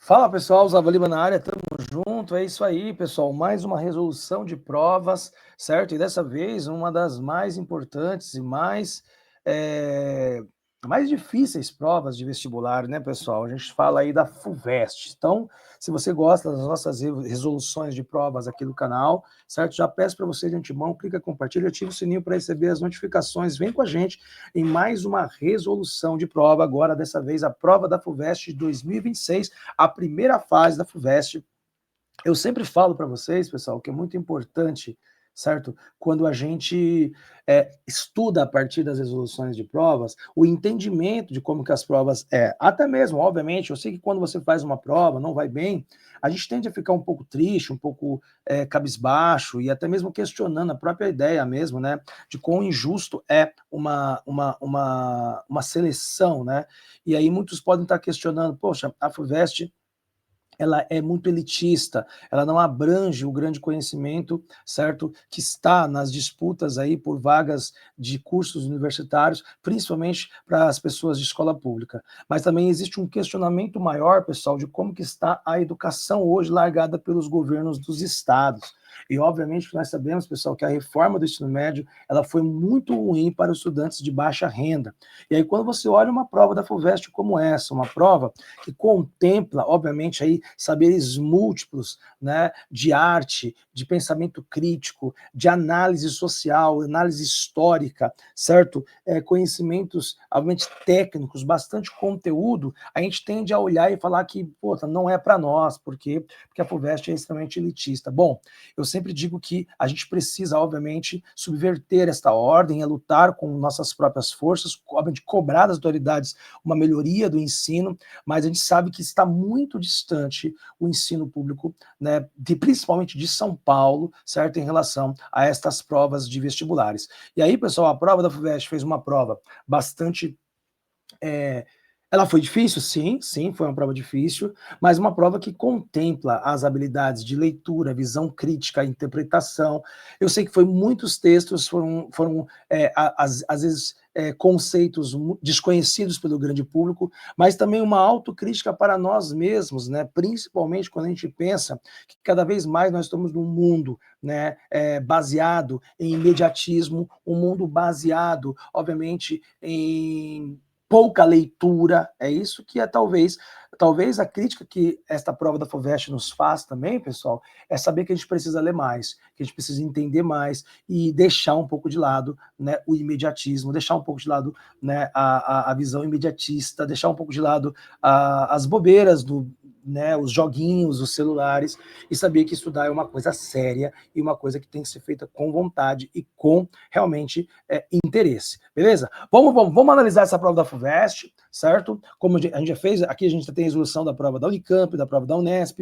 Fala pessoal, Zava Lima na área, tamo junto, é isso aí pessoal, mais uma resolução de provas, certo? E dessa vez uma das mais importantes e mais difíceis provas de vestibular, né pessoal? A gente fala aí da FUVEST. Então, se você gosta das nossas resoluções de provas aqui do canal, certo? Já peço para você de antemão, clica, compartilha, ativa o sininho para receber as notificações, vem com a gente em mais uma resolução de prova, agora dessa vez a prova da FUVEST de 2026, a primeira fase da FUVEST. Eu sempre falo para vocês, pessoal, que é muito importante, certo? Quando a gente estuda a partir das resoluções de provas, o entendimento de como que as provas até mesmo, obviamente, eu sei que quando você faz uma prova, não vai bem, a gente tende a ficar um pouco triste, um pouco cabisbaixo e até mesmo questionando a própria ideia mesmo, né, de quão injusto é uma seleção, né? E aí muitos podem estar questionando, poxa, a FUVEST ela é muito elitista, ela não abrange o grande conhecimento, certo? Que está nas disputas aí por vagas de cursos universitários, principalmente para as pessoas de escola pública. Mas também existe um questionamento maior, pessoal, de como que está a educação hoje largada pelos governos dos estados. E obviamente nós sabemos, pessoal, que a reforma do ensino médio, ela foi muito ruim para os estudantes de baixa renda. E aí quando você olha uma prova da FUVEST como essa, uma prova que contempla, obviamente, aí saberes múltiplos, né, de arte, de pensamento crítico, de análise social, análise histórica, certo? Conhecimentos, obviamente, técnicos, bastante conteúdo, a gente tende a olhar e falar que, pô, não é para nós, porque a FUVEST é extremamente elitista. Bom, eu sempre digo que a gente precisa, obviamente, subverter esta ordem, é lutar com nossas próprias forças, obviamente, cobrar das autoridades uma melhoria do ensino, mas a gente sabe que está muito distante o ensino público, né, principalmente de São Paulo, certo, em relação a estas provas de vestibulares. E aí, pessoal, a prova da FUVEST fez uma prova bastante ela foi difícil? Sim, sim, foi uma prova difícil, mas uma prova que contempla as habilidades de leitura, visão crítica, interpretação. Eu sei que foi muitos textos, foram às vezes, conceitos desconhecidos pelo grande público, mas também uma autocrítica para nós mesmos, né? Principalmente quando a gente pensa que cada vez mais nós estamos num mundo, né, baseado em imediatismo, um mundo baseado, obviamente, em pouca leitura, é isso que é talvez a crítica que esta prova da FUVEST nos faz também, pessoal, é saber que a gente precisa ler mais, que a gente precisa entender mais e deixar um pouco de lado, né, o imediatismo, deixar um pouco de lado, né, a visão imediatista, deixar um pouco de lado as bobeiras né, os joguinhos, os celulares, e saber que estudar é uma coisa séria e uma coisa que tem que ser feita com vontade e com realmente interesse, beleza? Vamos analisar essa prova da FUVEST, certo? Como a gente já fez, aqui a gente tem a resolução da prova da Unicamp, da prova da Unesp,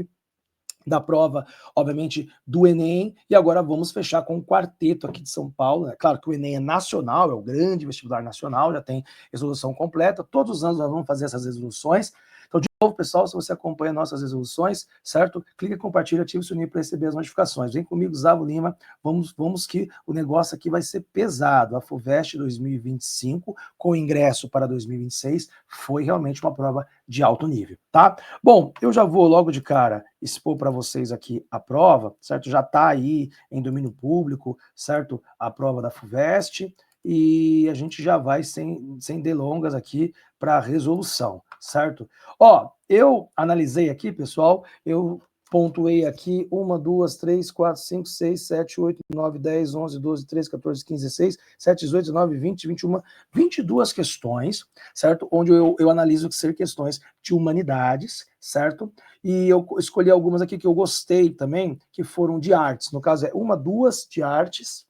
da prova, obviamente, do Enem, e agora vamos fechar com o quarteto aqui de São Paulo, né? Claro que o Enem é nacional, é o grande vestibular nacional, já tem resolução completa, todos os anos nós vamos fazer essas resoluções. Então, de novo, pessoal, se você acompanha nossas resoluções, certo? Clica, compartilha, ativa o sininho para receber as notificações. Vem comigo, Zavo Lima, vamos que o negócio aqui vai ser pesado. A FUVEST 2025, com ingresso para 2026, foi realmente uma prova de alto nível, tá? Bom, eu já vou logo de cara expor para vocês aqui a prova, certo? Já está aí em domínio público, certo? A prova da FUVEST, e a gente já vai sem delongas aqui para a resolução, certo? Ó, eu analisei aqui, pessoal, eu pontuei aqui 1, 2, 3, 4, 5, 6, 7, 8, 9, 10, 11, 12, 13, 14, 15, 16, 17, 18, 19, 20, 21, 22 questões, certo? Onde eu analiso ser questões de humanidades, certo? E eu escolhi algumas aqui que eu gostei também, que foram de artes. No caso, é 1, 2 de artes,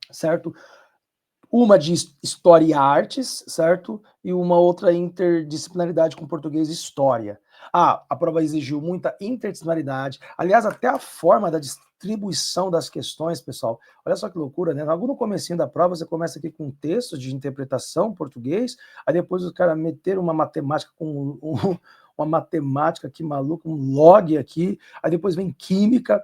certo? Uma de História e Artes, certo? E uma outra interdisciplinaridade com português e História. A prova exigiu muita interdisciplinaridade. Aliás, até a forma da distribuição das questões, pessoal. Olha só que loucura, né? Logo no comecinho da prova, você começa aqui com texto de interpretação português, aí depois o cara meter uma matemática com uma matemática aqui maluca, um log aqui, aí depois vem química,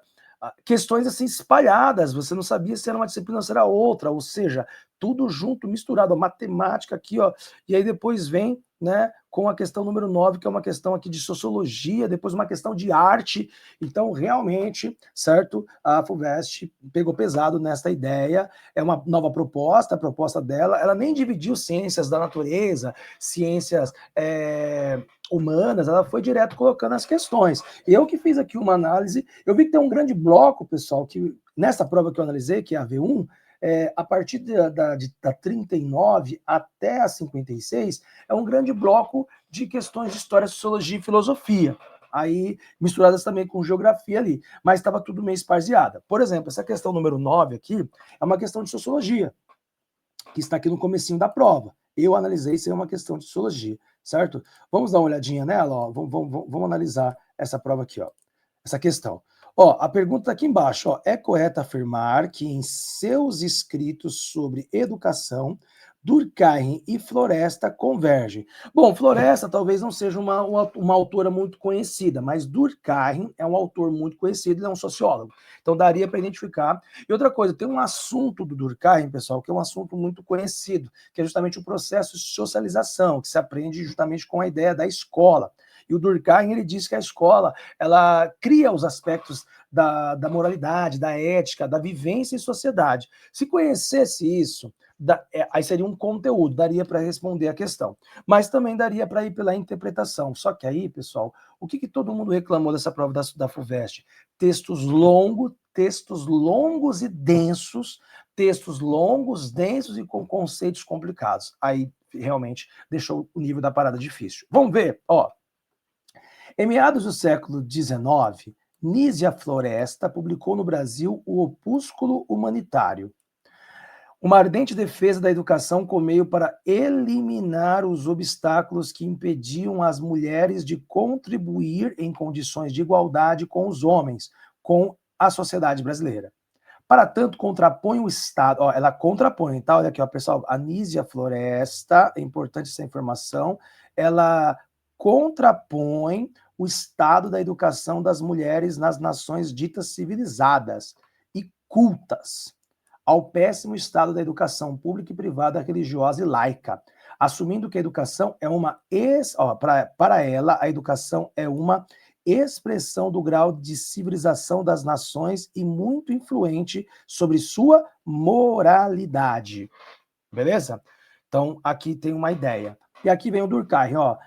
questões assim espalhadas, você não sabia se era uma disciplina ou se era outra, ou seja, tudo junto, misturado, a matemática aqui, ó, e aí depois vem, né, com a questão número 9, que é uma questão aqui de sociologia, depois uma questão de arte. Então, realmente, certo? A FUVEST pegou pesado nesta ideia, é uma nova proposta, a proposta dela, ela nem dividiu ciências da natureza, ciências humanas, ela foi direto colocando as questões. Eu que fiz aqui uma análise, eu vi que tem um grande bloco, pessoal, que nessa prova que eu analisei, que é a V1, a partir da 39 até a 56, é um grande bloco de questões de história, sociologia e filosofia, aí misturadas também com geografia ali, mas estava tudo meio esparziada. Por exemplo, essa questão número 9 aqui é uma questão de sociologia, que está aqui no comecinho da prova. Eu analisei se é uma questão de sociologia, certo? Vamos dar uma olhadinha nela, ó. Vamos analisar essa prova aqui, ó. Essa questão. Ó, a pergunta aqui embaixo, ó, é correto afirmar que em seus escritos sobre educação, Durkheim e Floresta convergem. Bom, Floresta talvez não seja uma autora muito conhecida, mas Durkheim é um autor muito conhecido, ele é um sociólogo. Então daria para identificar. E outra coisa, tem um assunto do Durkheim, pessoal, que é um assunto muito conhecido, que é justamente o processo de socialização, que se aprende justamente com a ideia da escola. E o Durkheim, ele diz que a escola, ela cria os aspectos da moralidade, da ética, da vivência em sociedade. Se conhecesse isso, aí seria um conteúdo, daria para responder a questão. Mas também daria para ir pela interpretação. Só que aí, pessoal, o que todo mundo reclamou dessa prova da FUVEST? Textos longos e densos, textos longos, densos e com conceitos complicados. Aí, realmente, deixou o nível da parada difícil. Vamos ver, ó. Em meados do século XIX, Nízia Floresta publicou no Brasil o Opúsculo Humanitário, uma ardente defesa da educação como meio para eliminar os obstáculos que impediam as mulheres de contribuir em condições de igualdade com os homens, com a sociedade brasileira. Para tanto, contrapõe o Estado, ó, ela contrapõe, tá? Olha aqui, ó, pessoal, a Nízia Floresta, é importante essa informação, ela contrapõe o estado da educação das mulheres nas nações ditas civilizadas e cultas, ao péssimo estado da educação pública e privada, religiosa e laica, assumindo que a educação é uma... para ela, a educação é uma expressão do grau de civilização das nações e muito influente sobre sua moralidade. Beleza? Então, aqui tem uma ideia. E aqui vem o Durkheim, ó.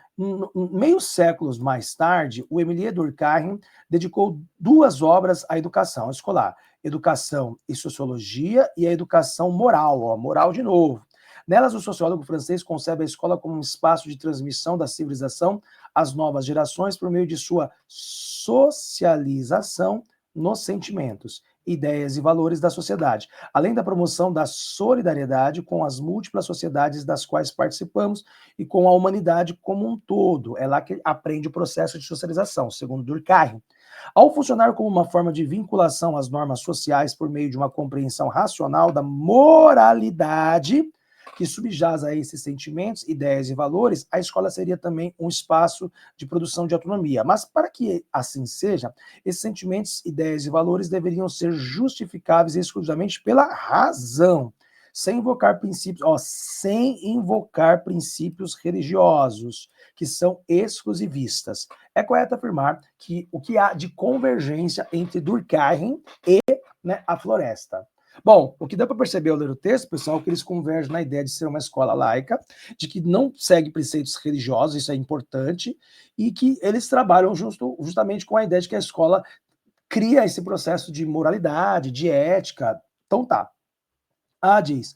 Meio séculos mais tarde, o Émile Durkheim dedicou 2 obras à educação escolar: Educação e Sociologia e a Educação Moral, ó, moral de novo. Nelas, o sociólogo francês concebe a escola como um espaço de transmissão da civilização às novas gerações por meio de sua socialização nos sentimentos, ideias e valores da sociedade, além da promoção da solidariedade com as múltiplas sociedades das quais participamos e com a humanidade como um todo. É lá que aprende o processo de socialização, segundo Durkheim. Ao funcionar como uma forma de vinculação às normas sociais por meio de uma compreensão racional da moralidade, que subjaz a esses sentimentos, ideias e valores, a escola seria também um espaço de produção de autonomia. Mas para que assim seja, esses sentimentos, ideias e valores deveriam ser justificáveis exclusivamente pela razão, sem invocar princípios religiosos, que são exclusivistas. É correto afirmar que o que há de convergência entre Durkheim e, né, a Floresta. Bom, o que dá para perceber ao ler o texto, pessoal, é que eles convergem na ideia de ser uma escola laica, de que não segue preceitos religiosos, isso é importante, e que eles trabalham justamente com a ideia de que a escola cria esse processo de moralidade, de ética. Então tá. Diz,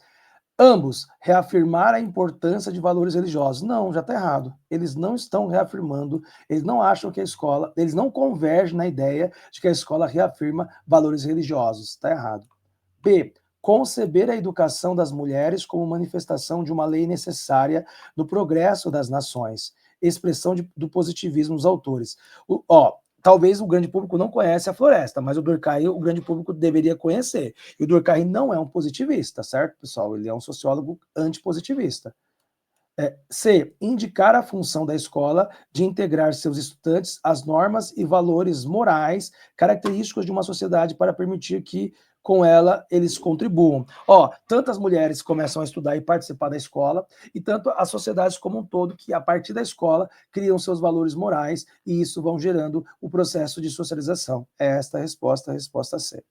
ambos reafirmar a importância de valores religiosos. Não, já está errado. Eles não estão reafirmando, eles não acham que a escola, eles não convergem na ideia de que a escola reafirma valores religiosos. Está errado. B. Conceber a educação das mulheres como manifestação de uma lei necessária no progresso das nações. Expressão do positivismo dos autores. Talvez o grande público não conhece a Floresta, mas o Durkheim o grande público deveria conhecer. E o Durkheim não é um positivista, certo, pessoal? Ele é um sociólogo antipositivista. C. Indicar a função da escola de integrar seus estudantes às normas e valores morais característicos de uma sociedade para permitir que com ela eles contribuam. Ó, tanto as mulheres começam a estudar e participar da escola, e tanto as sociedades como um todo, que a partir da escola criam seus valores morais, e isso vão gerando o processo de socialização. É esta a resposta C.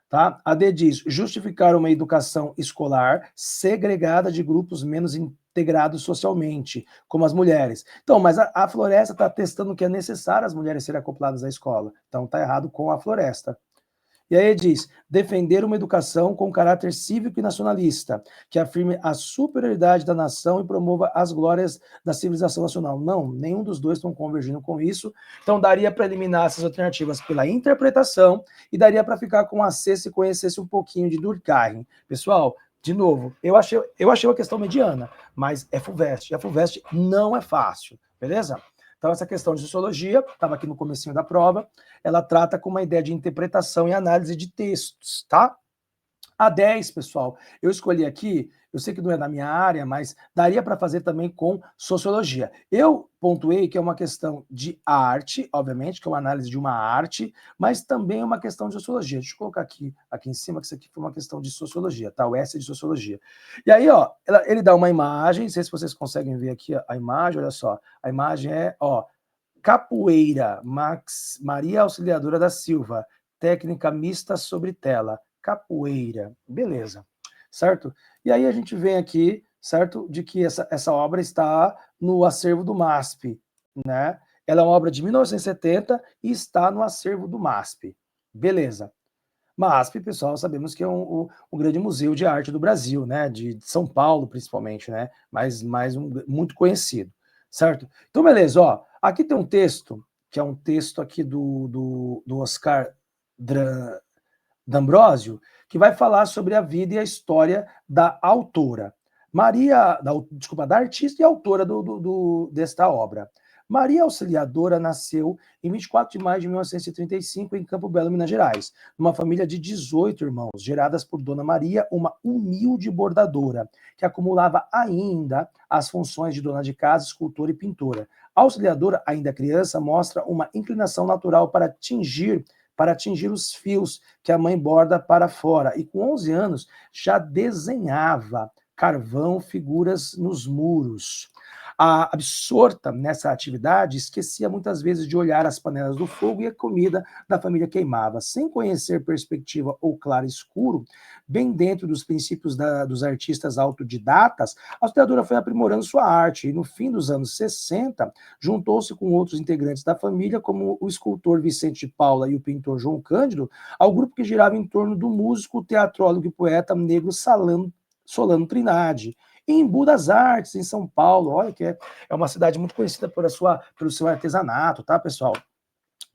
Tá? A D diz, justificar uma educação escolar segregada de grupos menos integrados socialmente, como as mulheres. Então, mas a Floresta está testando que é necessário as mulheres serem acopladas à escola. Então, está errado com a Floresta. E aí diz, defender uma educação com caráter cívico e nacionalista, que afirme a superioridade da nação e promova as glórias da civilização nacional. Não, nenhum dos dois estão convergindo com isso. Então daria para eliminar essas alternativas pela interpretação e daria para ficar com a C se conhecesse um pouquinho de Durkheim. Pessoal, de novo, eu achei uma questão mediana, mas é FUVEST. E a FUVEST não é fácil, beleza? Então, essa questão de sociologia, estava aqui no comecinho da prova, ela trata com uma ideia de interpretação e análise de textos, tá? A 10, pessoal, eu escolhi aqui, eu sei que não é da minha área, mas daria para fazer também com sociologia. Eu pontuei que é uma questão de arte, obviamente, que é uma análise de uma arte, mas também é uma questão de sociologia. Deixa eu colocar aqui em cima, que isso aqui foi uma questão de sociologia, tá? O S de sociologia. E aí, ó, ele dá uma imagem, não sei se vocês conseguem ver aqui a imagem, olha só. A imagem é, ó, capoeira, Maria Auxiliadora da Silva, técnica mista sobre tela. Capoeira, beleza, certo? E aí a gente vem aqui, certo, de que essa obra está no acervo do MASP, né? Ela é uma obra de 1970 e está no acervo do MASP, beleza. MASP, pessoal, sabemos que é um grande museu de arte do Brasil, né? De São Paulo, principalmente, né? Mas muito conhecido, certo? Então, beleza, ó. Aqui tem um texto, que é um texto aqui do Oscar D'Ambrosio, que vai falar sobre a vida e a história da autora. Da artista e autora desta obra. Maria Auxiliadora nasceu em 24 de maio de 1935 em Campo Belo, Minas Gerais, numa família de 18 irmãos, geradas por Dona Maria, uma humilde bordadora, que acumulava ainda as funções de dona de casa, escultora e pintora. A Auxiliadora, ainda criança, mostra uma inclinação natural para atingir os fios que a mãe borda para fora. E com 11 anos já desenhava carvão, figuras nos muros. A absorta nessa atividade, esquecia muitas vezes de olhar as panelas do fogo e a comida da família queimava. Sem conhecer perspectiva ou claro escuro, bem dentro dos princípios dos artistas autodidatas, a Auxiliadora foi aprimorando sua arte e no fim dos anos 60, juntou-se com outros integrantes da família, como o escultor Vicente de Paula e o pintor João Cândido, ao grupo que girava em torno do músico, teatrólogo e poeta negro Solano Trindade, em Embu das Artes, em São Paulo. Olha que é uma cidade muito conhecida pelo seu artesanato, tá, pessoal?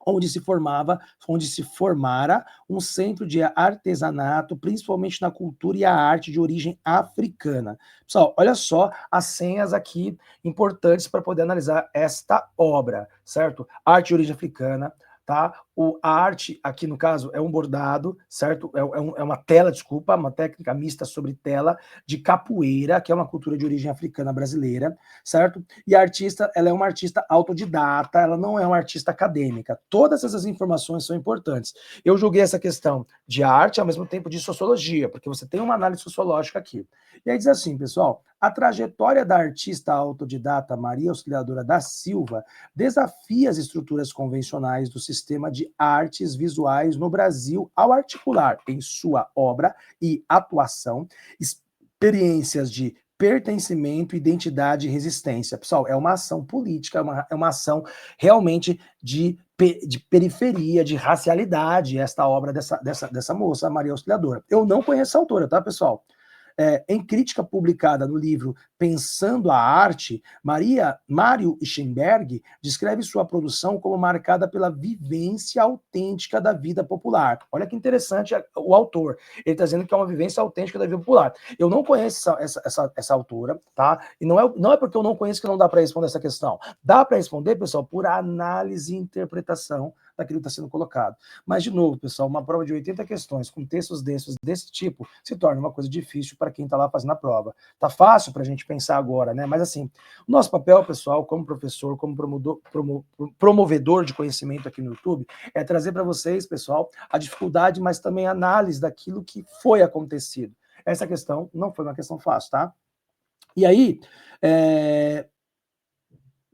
Onde se formara um centro de artesanato, principalmente na cultura e a arte de origem africana. Pessoal, olha só as senhas aqui importantes para poder analisar esta obra, certo? Arte de origem africana, tá? A arte, aqui no caso, é um bordado, certo? É uma tela, desculpa, uma técnica mista sobre tela de capoeira, que é uma cultura de origem africana brasileira, certo? E a artista, ela é uma artista autodidata, ela não é uma artista acadêmica. Todas essas informações são importantes. Eu julguei essa questão de arte ao mesmo tempo de sociologia, porque você tem uma análise sociológica aqui. E aí diz assim, pessoal, a trajetória da artista autodidata Maria Auxiliadora da Silva desafia as estruturas convencionais do sistema de artes visuais no Brasil ao articular em sua obra e atuação experiências de pertencimento, identidade e resistência. Pessoal, é uma ação política, é uma ação realmente de periferia, de racialidade, esta obra dessa moça, Maria Auxiliadora. Eu não conheço a autora, tá, pessoal? Em crítica publicada no livro Pensando a Arte, Mário Schemberg descreve sua produção como marcada pela vivência autêntica da vida popular. Olha que interessante o autor. Ele está dizendo que é uma vivência autêntica da vida popular. Eu não conheço essa autora, tá? E não é porque eu não conheço que não dá para responder essa questão. Dá para responder, pessoal, por análise e interpretação daquilo que está sendo colocado. Mas, de novo, pessoal, uma prova de 80 questões com textos densos desse tipo se torna uma coisa difícil para quem está lá fazendo a prova. Tá fácil para a gente pensar agora, né? Mas, assim, o nosso papel, pessoal, como professor, como promovedor de conhecimento aqui no YouTube, é trazer para vocês, pessoal, a dificuldade, mas também a análise daquilo que foi acontecido. Essa questão não foi uma questão fácil, tá? E aí,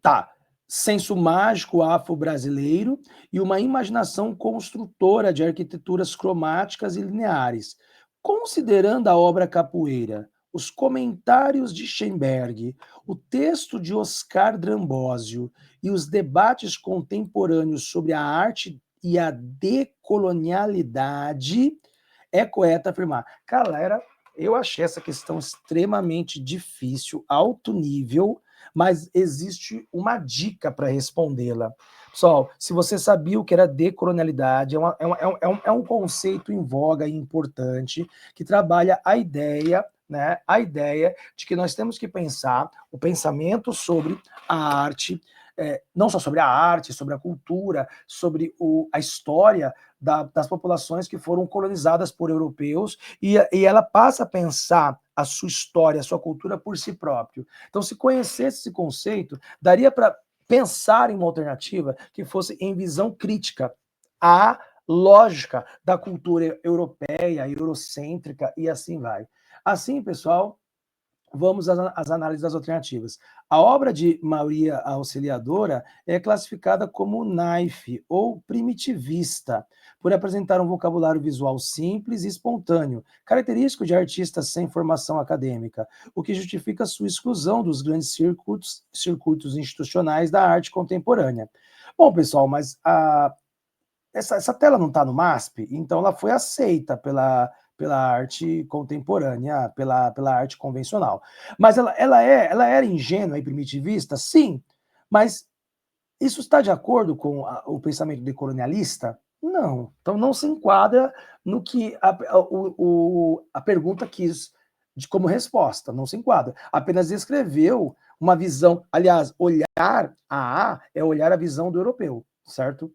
tá, senso mágico afro-brasileiro e uma imaginação construtora de arquiteturas cromáticas e lineares. Considerando a obra Capoeira, os comentários de Schemberg, o texto de Oscar Drambósio e os debates contemporâneos sobre a arte e a decolonialidade, é correto afirmar. Galera, eu achei essa questão extremamente difícil, alto nível, mas existe uma dica para respondê-la. Pessoal, se você sabia o que era decolonialidade, é um conceito em voga e importante que trabalha a ideia, né, a ideia de que nós temos que pensar o pensamento sobre a arte, não só sobre a arte, sobre a cultura, sobre a história das populações que foram colonizadas por europeus, e ela passa a pensar a sua história, a sua cultura por si próprio. Então, se conhecesse esse conceito, daria para pensar em uma alternativa que fosse em visão crítica à lógica da cultura europeia, eurocêntrica e assim vai. Assim, pessoal, vamos às análises das alternativas. A obra de Maria Auxiliadora é classificada como naife ou primitivista, por apresentar um vocabulário visual simples e espontâneo, característico de artistas sem formação acadêmica, o que justifica sua exclusão dos grandes circuitos institucionais da arte contemporânea. Bom, pessoal, mas essa tela não está no MASP, então ela foi aceita pela arte contemporânea, pela arte convencional. Mas ela era ingênua e primitivista? Sim, mas isso está de acordo com o pensamento decolonialista? Não. Então não se enquadra no que a pergunta quis como resposta, não se enquadra. Apenas descreveu uma visão, aliás, olhar a A é olhar a visão do europeu, certo?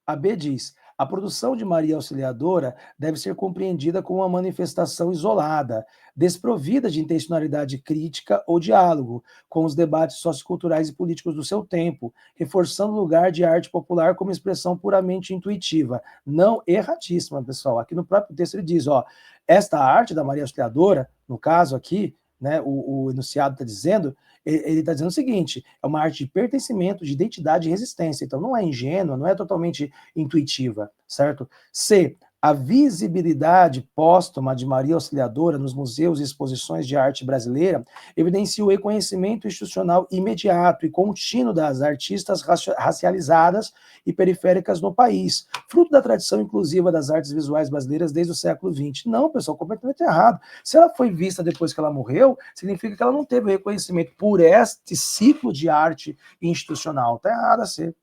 A B diz: a produção de Maria Auxiliadora deve ser compreendida como uma manifestação isolada, desprovida de intencionalidade crítica ou diálogo com os debates socioculturais e políticos do seu tempo, reforçando o lugar de arte popular como expressão puramente intuitiva. Não, erradíssima, pessoal. Aqui no próprio texto ele diz, ó, esta arte da Maria Auxiliadora, no caso aqui, né, o enunciado está dizendo, ele está dizendo o seguinte: é uma arte de pertencimento, de identidade e resistência. Então não é ingênua, não é totalmente intuitiva, certo? C. A visibilidade póstuma de Maria Auxiliadora nos museus e exposições de arte brasileira evidencia o reconhecimento institucional imediato e contínuo das artistas racializadas e periféricas no país, fruto da tradição inclusiva das artes visuais brasileiras desde o século XX. Não, pessoal, completamente errado. Se ela foi vista depois que ela morreu, significa que ela não teve reconhecimento por este ciclo de arte institucional. Está errado a ser.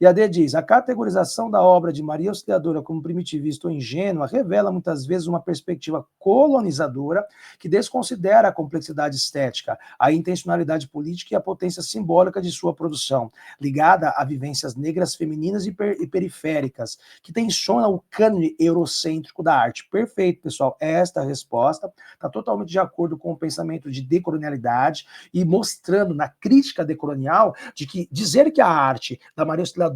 E a D diz: a categorização da obra de Maria Auxiliadora como primitivista ou ingênua revela muitas vezes uma perspectiva colonizadora que desconsidera a complexidade estética, a intencionalidade política e a potência simbólica de sua produção, ligada a vivências negras, femininas e periféricas, que tensiona o cânone eurocêntrico da arte. Perfeito, pessoal. Esta resposta está totalmente de acordo com o pensamento de decolonialidade e mostrando na crítica decolonial de que dizer que a arte da Maria Auxiliadora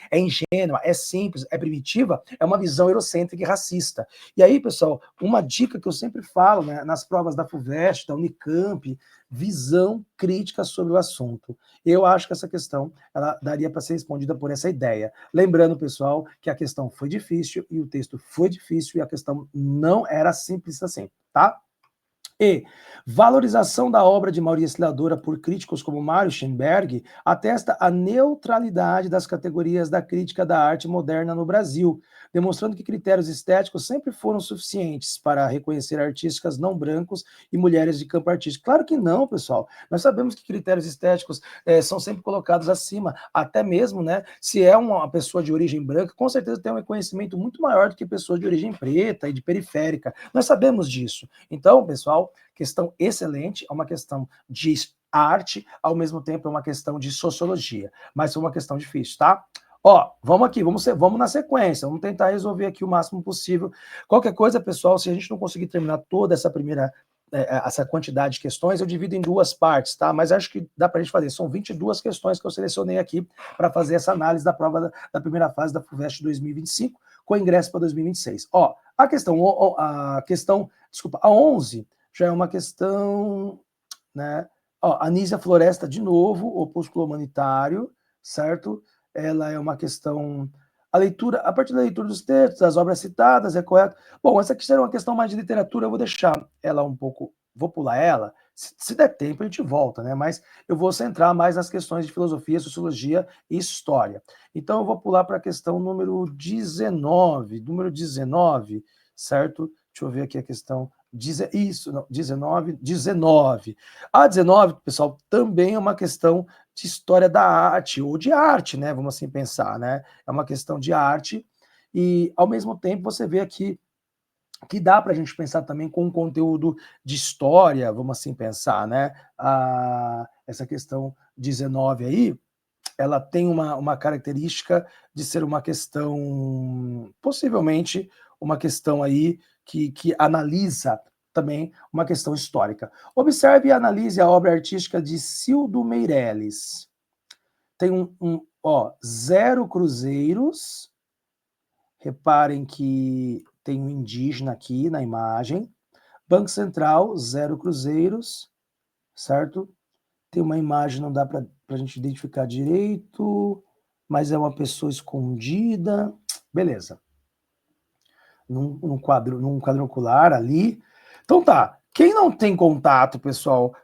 é ingênua, é simples, é primitiva, é uma visão eurocêntrica e racista. E aí, pessoal, uma dica que eu sempre falo, né, nas provas da FUVEST, da Unicamp, visão crítica sobre o assunto. Eu acho que essa questão ela daria para ser respondida por essa ideia. Lembrando, pessoal, que a questão foi difícil e o texto foi difícil e a questão não era simples assim, tá? E valorização da obra de Maria Auxiliadora por críticos como Mário Schemberg atesta a neutralidade das categorias da crítica da arte moderna no Brasil, demonstrando que critérios estéticos sempre foram suficientes para reconhecer artistas não brancos e mulheres de campo artístico. Claro que não, pessoal. Nós sabemos que critérios estéticos são sempre colocados acima, até mesmo, né, se é uma pessoa de origem branca, com certeza tem um reconhecimento muito maior do que pessoas de origem preta e de periférica. Nós sabemos disso. Então, pessoal, questão excelente, é uma questão de arte, ao mesmo tempo é uma questão de sociologia, mas é uma questão difícil, tá? Ó, vamos aqui, vamos na sequência, vamos tentar resolver aqui o máximo possível. Qualquer coisa, pessoal, se a gente não conseguir terminar toda essa primeira, essa quantidade de questões, eu divido em duas partes, tá? Mas acho que dá para a gente fazer. São 22 questões que eu selecionei aqui para fazer essa análise da prova da primeira fase da FUVEST 2025, com ingresso para 2026. Ó, desculpa, a 11 já é uma questão, né? Ó, Anísia Floresta, de novo, opúsculo humanitário, certo? Ela é uma questão. A partir da leitura dos textos, das obras citadas, é correto? Bom, essa aqui será uma questão mais de literatura, eu vou deixar ela um pouco, vou pular ela, se der tempo a gente volta, né? Mas eu vou centrar mais nas questões de filosofia, sociologia e história. Então eu vou pular para a questão número 19, certo? Deixa eu ver aqui a questão. Isso, não, 19. A 19, pessoal, também é uma questão de história da arte, ou de arte, né? Vamos assim pensar, né? É uma questão de arte, e ao mesmo tempo você vê aqui que dá para a gente pensar também com um conteúdo de história, vamos assim pensar, né? Essa questão 19 aí, ela tem uma característica de ser uma questão, possivelmente, uma questão aí que analisa também uma questão histórica. Observe e analise a obra artística de Cildo Meirelles. Tem zero cruzeiros. Reparem que tem um indígena aqui na imagem. Banco Central, zero cruzeiros, certo? Tem uma imagem, não dá para a gente identificar direito, mas é uma pessoa escondida. Beleza. Num quadrangular ali. Então tá. Quem não tem contato, pessoal,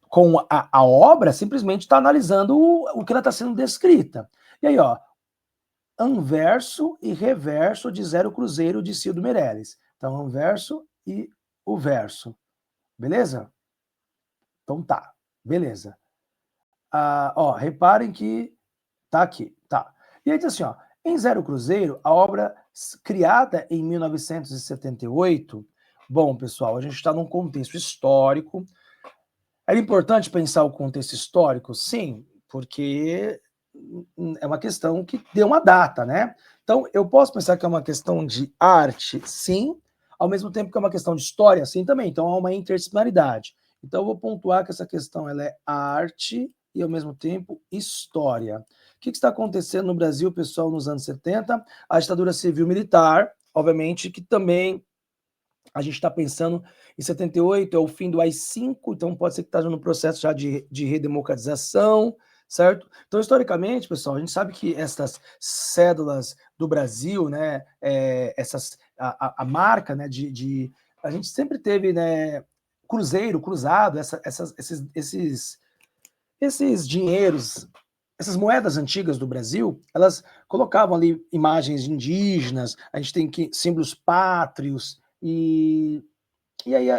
com a obra, simplesmente está analisando o que ela está sendo descrita. E aí, ó, anverso e reverso de Zero Cruzeiro de Cildo Meirelles. Então, anverso e o verso. Beleza? Então tá, beleza. Reparem que tá aqui, tá. E aí diz assim, ó, em Zero Cruzeiro, a obra criada em 1978, bom, pessoal, a gente está num contexto histórico. Era importante pensar o contexto histórico? Sim, porque é uma questão que deu uma data, né? Então, eu posso pensar que é uma questão de arte, sim, ao mesmo tempo que é uma questão de história, sim também. Então, há uma interdisciplinaridade. Então, eu vou pontuar que essa questão ela é arte e, ao mesmo tempo, história. O que está acontecendo no Brasil, pessoal, nos anos 70? A ditadura civil-militar, obviamente, que também a gente está pensando em 78, é o fim do AI-5, então pode ser que esteja no processo já de redemocratização, certo? Então, historicamente, pessoal, a gente sabe que essas cédulas do Brasil, né, a marca, né, a gente sempre teve, né, cruzeiro, cruzado, esses dinheiros, essas moedas antigas do Brasil, elas colocavam ali imagens indígenas, a gente tem símbolos pátrios, e aí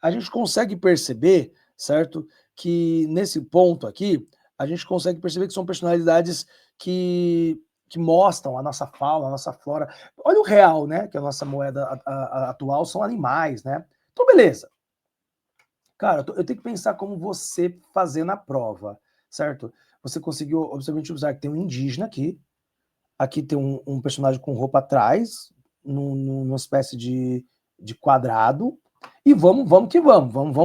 a gente consegue perceber, certo, que nesse ponto aqui, a gente consegue perceber que são personalidades que mostram a nossa fauna, a nossa flora. Olha o real, né, que a nossa moeda atual são animais, né? Então, beleza. Cara, eu tenho que pensar como você fazer na prova, certo? Você conseguiu, observar que tem um indígena aqui tem um personagem com roupa atrás, numa espécie de quadrado, e vamos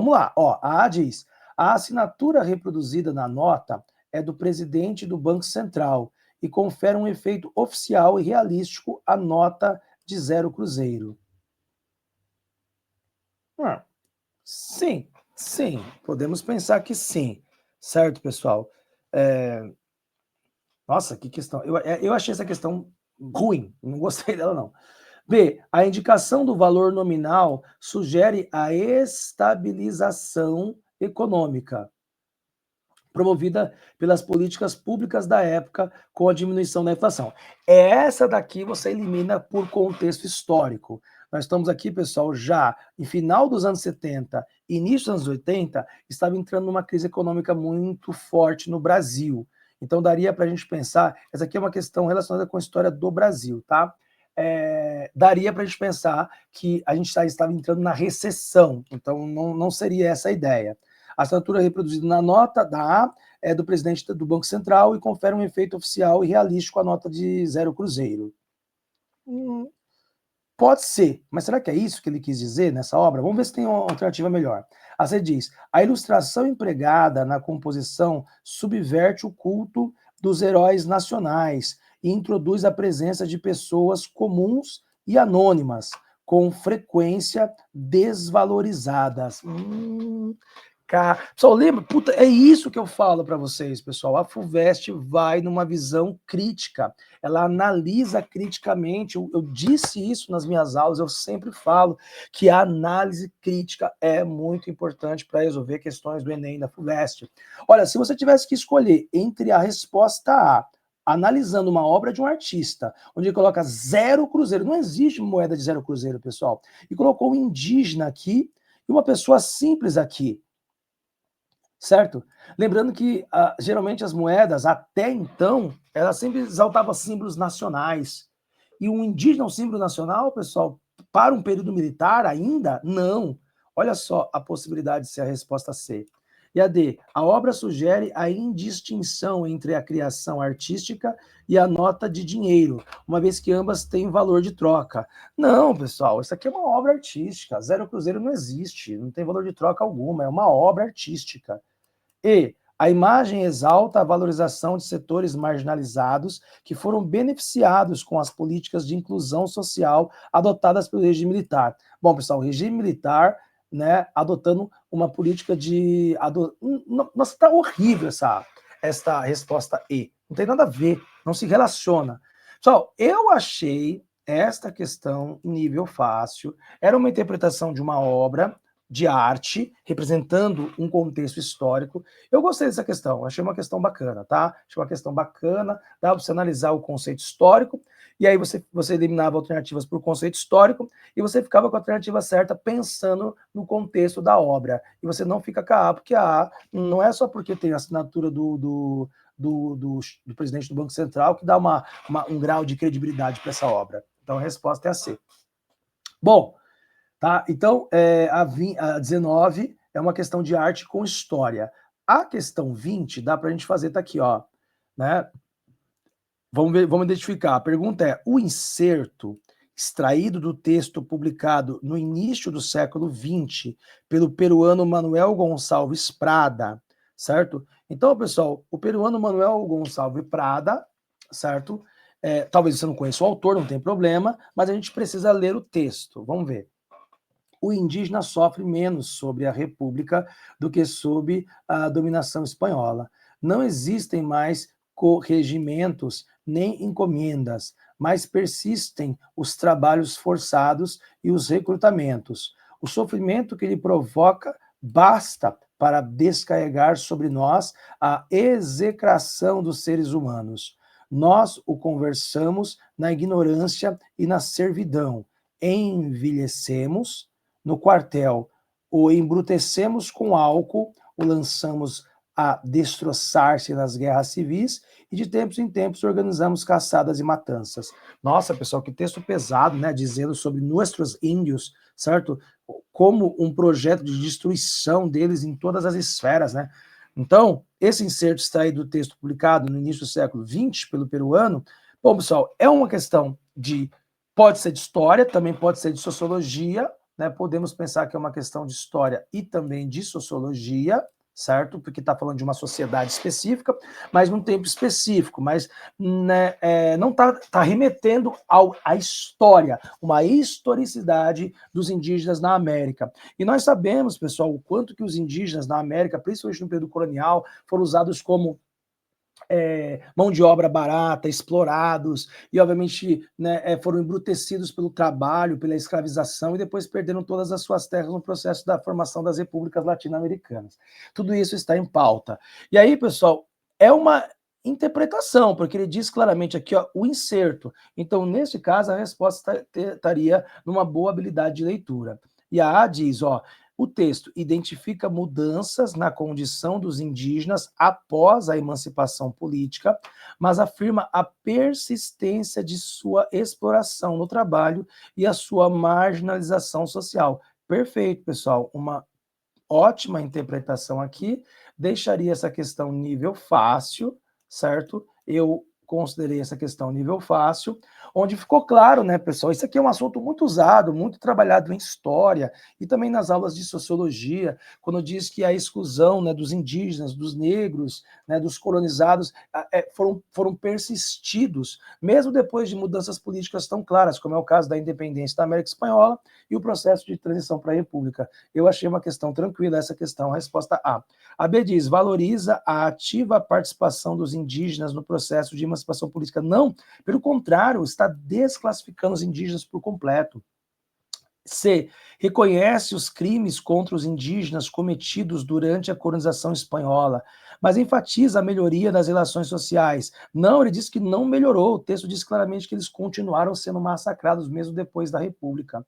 lá. Ó, a A diz, a assinatura reproduzida na nota é do presidente do Banco Central e confere um efeito oficial e realístico à nota de Zero Cruzeiro. Sim, sim, podemos pensar que sim, certo, pessoal? Nossa, que questão. Eu achei essa questão ruim, não gostei dela, não. B. A indicação do valor nominal sugere a estabilização econômica promovida pelas políticas públicas da época com a diminuição da inflação. Essa daqui você elimina por contexto histórico. Nós estamos aqui, pessoal, já em final dos anos 70, início dos anos 80, estava entrando numa crise econômica muito forte no Brasil. Então, daria para a gente pensar, essa aqui é uma questão relacionada com a história do Brasil, tá? Daria para a gente pensar que a gente estava entrando na recessão, então não seria essa a ideia. A assinatura reproduzida na nota da A do presidente do Banco Central e confere um efeito oficial e realístico à nota de 0 cruzeiro. Pode ser, mas será que é isso que ele quis dizer nessa obra? Vamos ver se tem uma alternativa melhor. Aí você diz, a ilustração empregada na composição subverte o culto dos heróis nacionais e introduz a presença de pessoas comuns e anônimas, com frequência desvalorizadas. Pessoal, lembra? Puta, é isso que eu falo para vocês, pessoal. A FUVEST vai numa visão crítica. Ela analisa criticamente. Eu disse isso nas minhas aulas, eu sempre falo que a análise crítica é muito importante para resolver questões do Enem da FUVEST. Olha, se você tivesse que escolher entre a resposta A, analisando uma obra de um artista, onde ele coloca 0 cruzeiro, não existe moeda de 0 cruzeiro, pessoal, e colocou um indígena aqui e uma pessoa simples aqui, certo? Lembrando que geralmente as moedas, até então, elas sempre exaltavam símbolos nacionais. E um indígena é um símbolo nacional, pessoal, para um período militar ainda? Não. Olha só a possibilidade de ser a resposta C. E a D, a obra sugere a indistinção entre a criação artística e a nota de dinheiro, uma vez que ambas têm valor de troca. Não, pessoal, isso aqui é uma obra artística. 0 cruzeiro não existe, não tem valor de troca alguma, é uma obra artística. E a imagem exalta a valorização de setores marginalizados que foram beneficiados com as políticas de inclusão social adotadas pelo regime militar. Bom, pessoal, o regime militar, né, adotando uma política de... Nossa, está horrível esta resposta E. Não tem nada a ver, não se relaciona. Pessoal, eu achei esta questão nível fácil, era uma interpretação de uma obra de arte, representando um contexto histórico. Eu gostei dessa questão, achei uma questão bacana, tá? Achei uma questão bacana, dá para você analisar o conceito histórico, e aí você eliminava alternativas para o conceito histórico, e você ficava com a alternativa certa pensando no contexto da obra. E você não fica com a A, porque a A não é só porque tem a assinatura do presidente do Banco Central que dá um grau de credibilidade para essa obra. Então a resposta é a C. Bom, tá? Então, a 19 é uma questão de arte com história. A questão 20 dá para a gente fazer, tá aqui, ó. Né? Vamos identificar. A pergunta é: o inserto extraído do texto publicado no início do século XX pelo peruano Manuel Gonçalves Prada, certo? Então, pessoal, o peruano Manuel Gonçalves Prada, certo? Talvez você não conheça o autor, não tem problema, mas a gente precisa ler o texto. Vamos ver. O indígena sofre menos sobre a república do que sob a dominação espanhola. Não existem mais corregimentos nem encomendas, mas persistem os trabalhos forçados e os recrutamentos. O sofrimento que ele provoca basta para descarregar sobre nós a execração dos seres humanos. Nós o conversamos na ignorância e na servidão, envelhecemos no quartel, o embrutecemos com álcool, o lançamos a destroçar-se nas guerras civis e de tempos em tempos organizamos caçadas e matanças. Nossa, pessoal, que texto pesado, né? Dizendo sobre nossos índios, certo? Como um projeto de destruição deles em todas as esferas, né? Então, esse inserto extraído do texto publicado no início do século XX pelo peruano, bom, pessoal, é uma questão de... Pode ser de história, também pode ser de sociologia, né? Podemos pensar que é uma questão de história e também de sociologia, certo? Porque está falando de uma sociedade específica, mas num tempo específico, mas né, não está remetendo à história, uma historicidade dos indígenas na América. E nós sabemos, pessoal, o quanto que os indígenas na América, principalmente no período colonial, foram usados como mão de obra barata, explorados, e obviamente né, foram embrutecidos pelo trabalho, pela escravização, e depois perderam todas as suas terras no processo da formação das repúblicas latino-americanas. Tudo isso está em pauta. E aí, pessoal, é uma interpretação, porque ele diz claramente aqui, ó, o inserto. Então, nesse caso, a resposta estaria numa boa habilidade de leitura. E a A diz, ó, o texto identifica mudanças na condição dos indígenas após a emancipação política, mas afirma a persistência de sua exploração no trabalho e a sua marginalização social. Perfeito, pessoal. Uma ótima interpretação aqui, deixaria essa questão nível fácil, certo? Eu considerei essa questão nível fácil, onde ficou claro, né, pessoal? Isso aqui é um assunto muito usado, muito trabalhado em história e também nas aulas de sociologia, quando diz que a exclusão, né, dos indígenas, dos negros, né, dos colonizados, foram persistidos, mesmo depois de mudanças políticas tão claras, como é o caso da independência da América Espanhola e o processo de transição para a República. Eu achei uma questão tranquila essa questão, a resposta A. A B diz, valoriza a ativa participação dos indígenas no processo de emancipação política. Não, pelo contrário, está desclassificando os indígenas por completo. C. Reconhece os crimes contra os indígenas cometidos durante a colonização espanhola, mas enfatiza a melhoria das relações sociais. Não, ele diz que não melhorou. O texto diz claramente que eles continuaram sendo massacrados mesmo depois da República.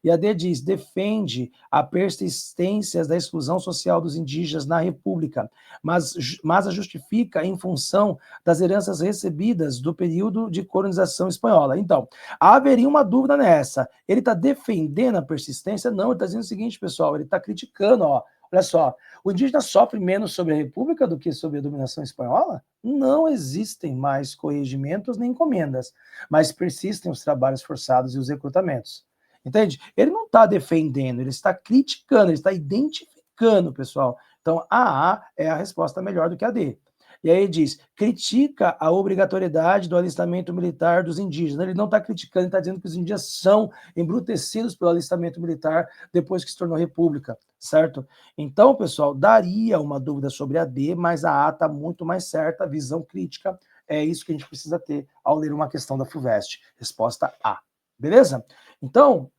E a D diz, defende a persistência da exclusão social dos indígenas na República, mas a justifica em função das heranças recebidas do período de colonização espanhola. Então, haveria uma dúvida nessa. Ele está defendendo a persistência? Não, ele está dizendo o seguinte, pessoal, ele está criticando, ó. Olha só, o indígena sofre menos sobre a República do que sobre a dominação espanhola? Não existem mais corregimentos nem encomendas, mas persistem os trabalhos forçados e os recrutamentos. Entende? Ele não está defendendo, ele está criticando, ele está identificando, pessoal. Então, a A é a resposta melhor do que a D. E aí ele diz, critica a obrigatoriedade do alistamento militar dos indígenas. Ele não está criticando, ele está dizendo que os indígenas são embrutecidos pelo alistamento militar depois que se tornou república, certo? Então, pessoal, daria uma dúvida sobre a D, mas a A está muito mais certa, a visão crítica é isso que a gente precisa ter ao ler uma questão da FUVEST. Resposta A. Beleza? Então,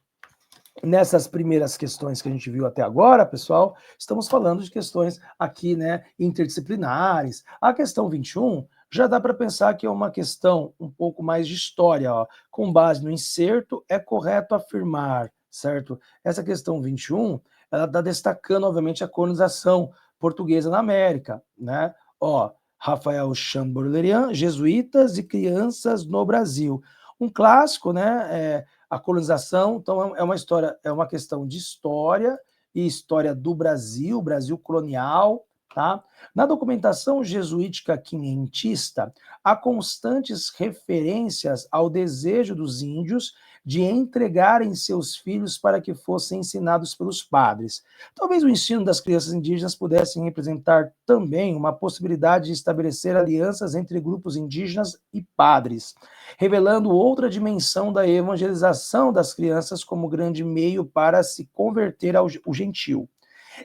nessas primeiras questões que a gente viu até agora, pessoal, estamos falando de questões aqui, né, interdisciplinares. A questão 21 já dá para pensar que é uma questão um pouco mais de história, ó. Com base no inserto, é correto afirmar, certo? Essa questão 21, ela está destacando, obviamente, a colonização portuguesa na América, né? Ó, Rafael Champollion, Jesuítas e Crianças no Brasil. Um clássico, né? A colonização, então é uma história, é uma questão de história e história do Brasil, Brasil colonial, tá? Na documentação jesuítica quinhentista, há constantes referências ao desejo dos índios de entregarem seus filhos para que fossem ensinados pelos padres. Talvez o ensino das crianças indígenas pudesse representar também uma possibilidade de estabelecer alianças entre grupos indígenas e padres, revelando outra dimensão da evangelização das crianças como grande meio para se converter ao gentil.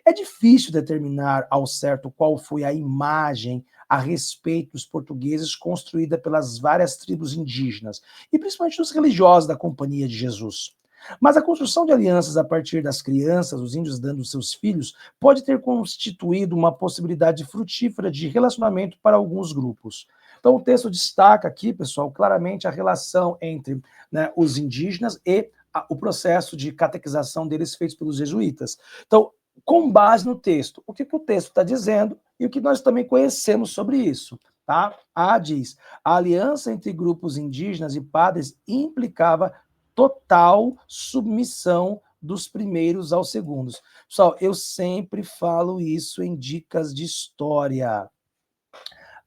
É difícil determinar ao certo qual foi a imagem a respeito dos portugueses construída pelas várias tribos indígenas, e principalmente dos religiosos da Companhia de Jesus. Mas a construção de alianças a partir das crianças, os índios dando seus filhos, pode ter constituído uma possibilidade frutífera de relacionamento para alguns grupos. Então, o texto destaca aqui, pessoal, claramente a relação entre, né, os indígenas e o processo de catequização deles feitos pelos jesuítas. Então, com base no texto, o que o texto está dizendo e o que nós também conhecemos sobre isso. Tá? A diz, a aliança entre grupos indígenas e padres implicava total submissão dos primeiros aos segundos. Pessoal, eu sempre falo isso em dicas de história.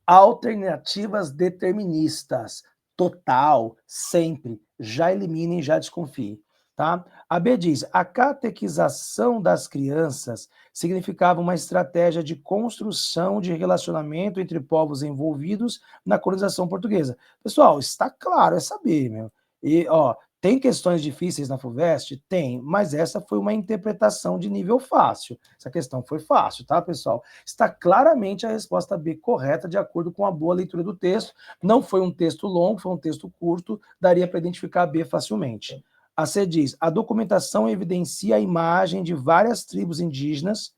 Alternativas deterministas, total, sempre, já eliminem, já desconfie. Tá? A B diz, a catequização das crianças significava uma estratégia de construção de relacionamento entre povos envolvidos na colonização portuguesa. Pessoal, está claro, é saber, meu. E, ó, tem questões difíceis na FUVEST? Tem, mas essa foi uma interpretação de nível fácil. Essa questão foi fácil, tá, pessoal? Está claramente a resposta B correta, de acordo com a boa leitura do texto. Não foi um texto longo, foi um texto curto, daria para identificar a B facilmente. A C diz, a documentação evidencia a imagem de várias tribos indígenas,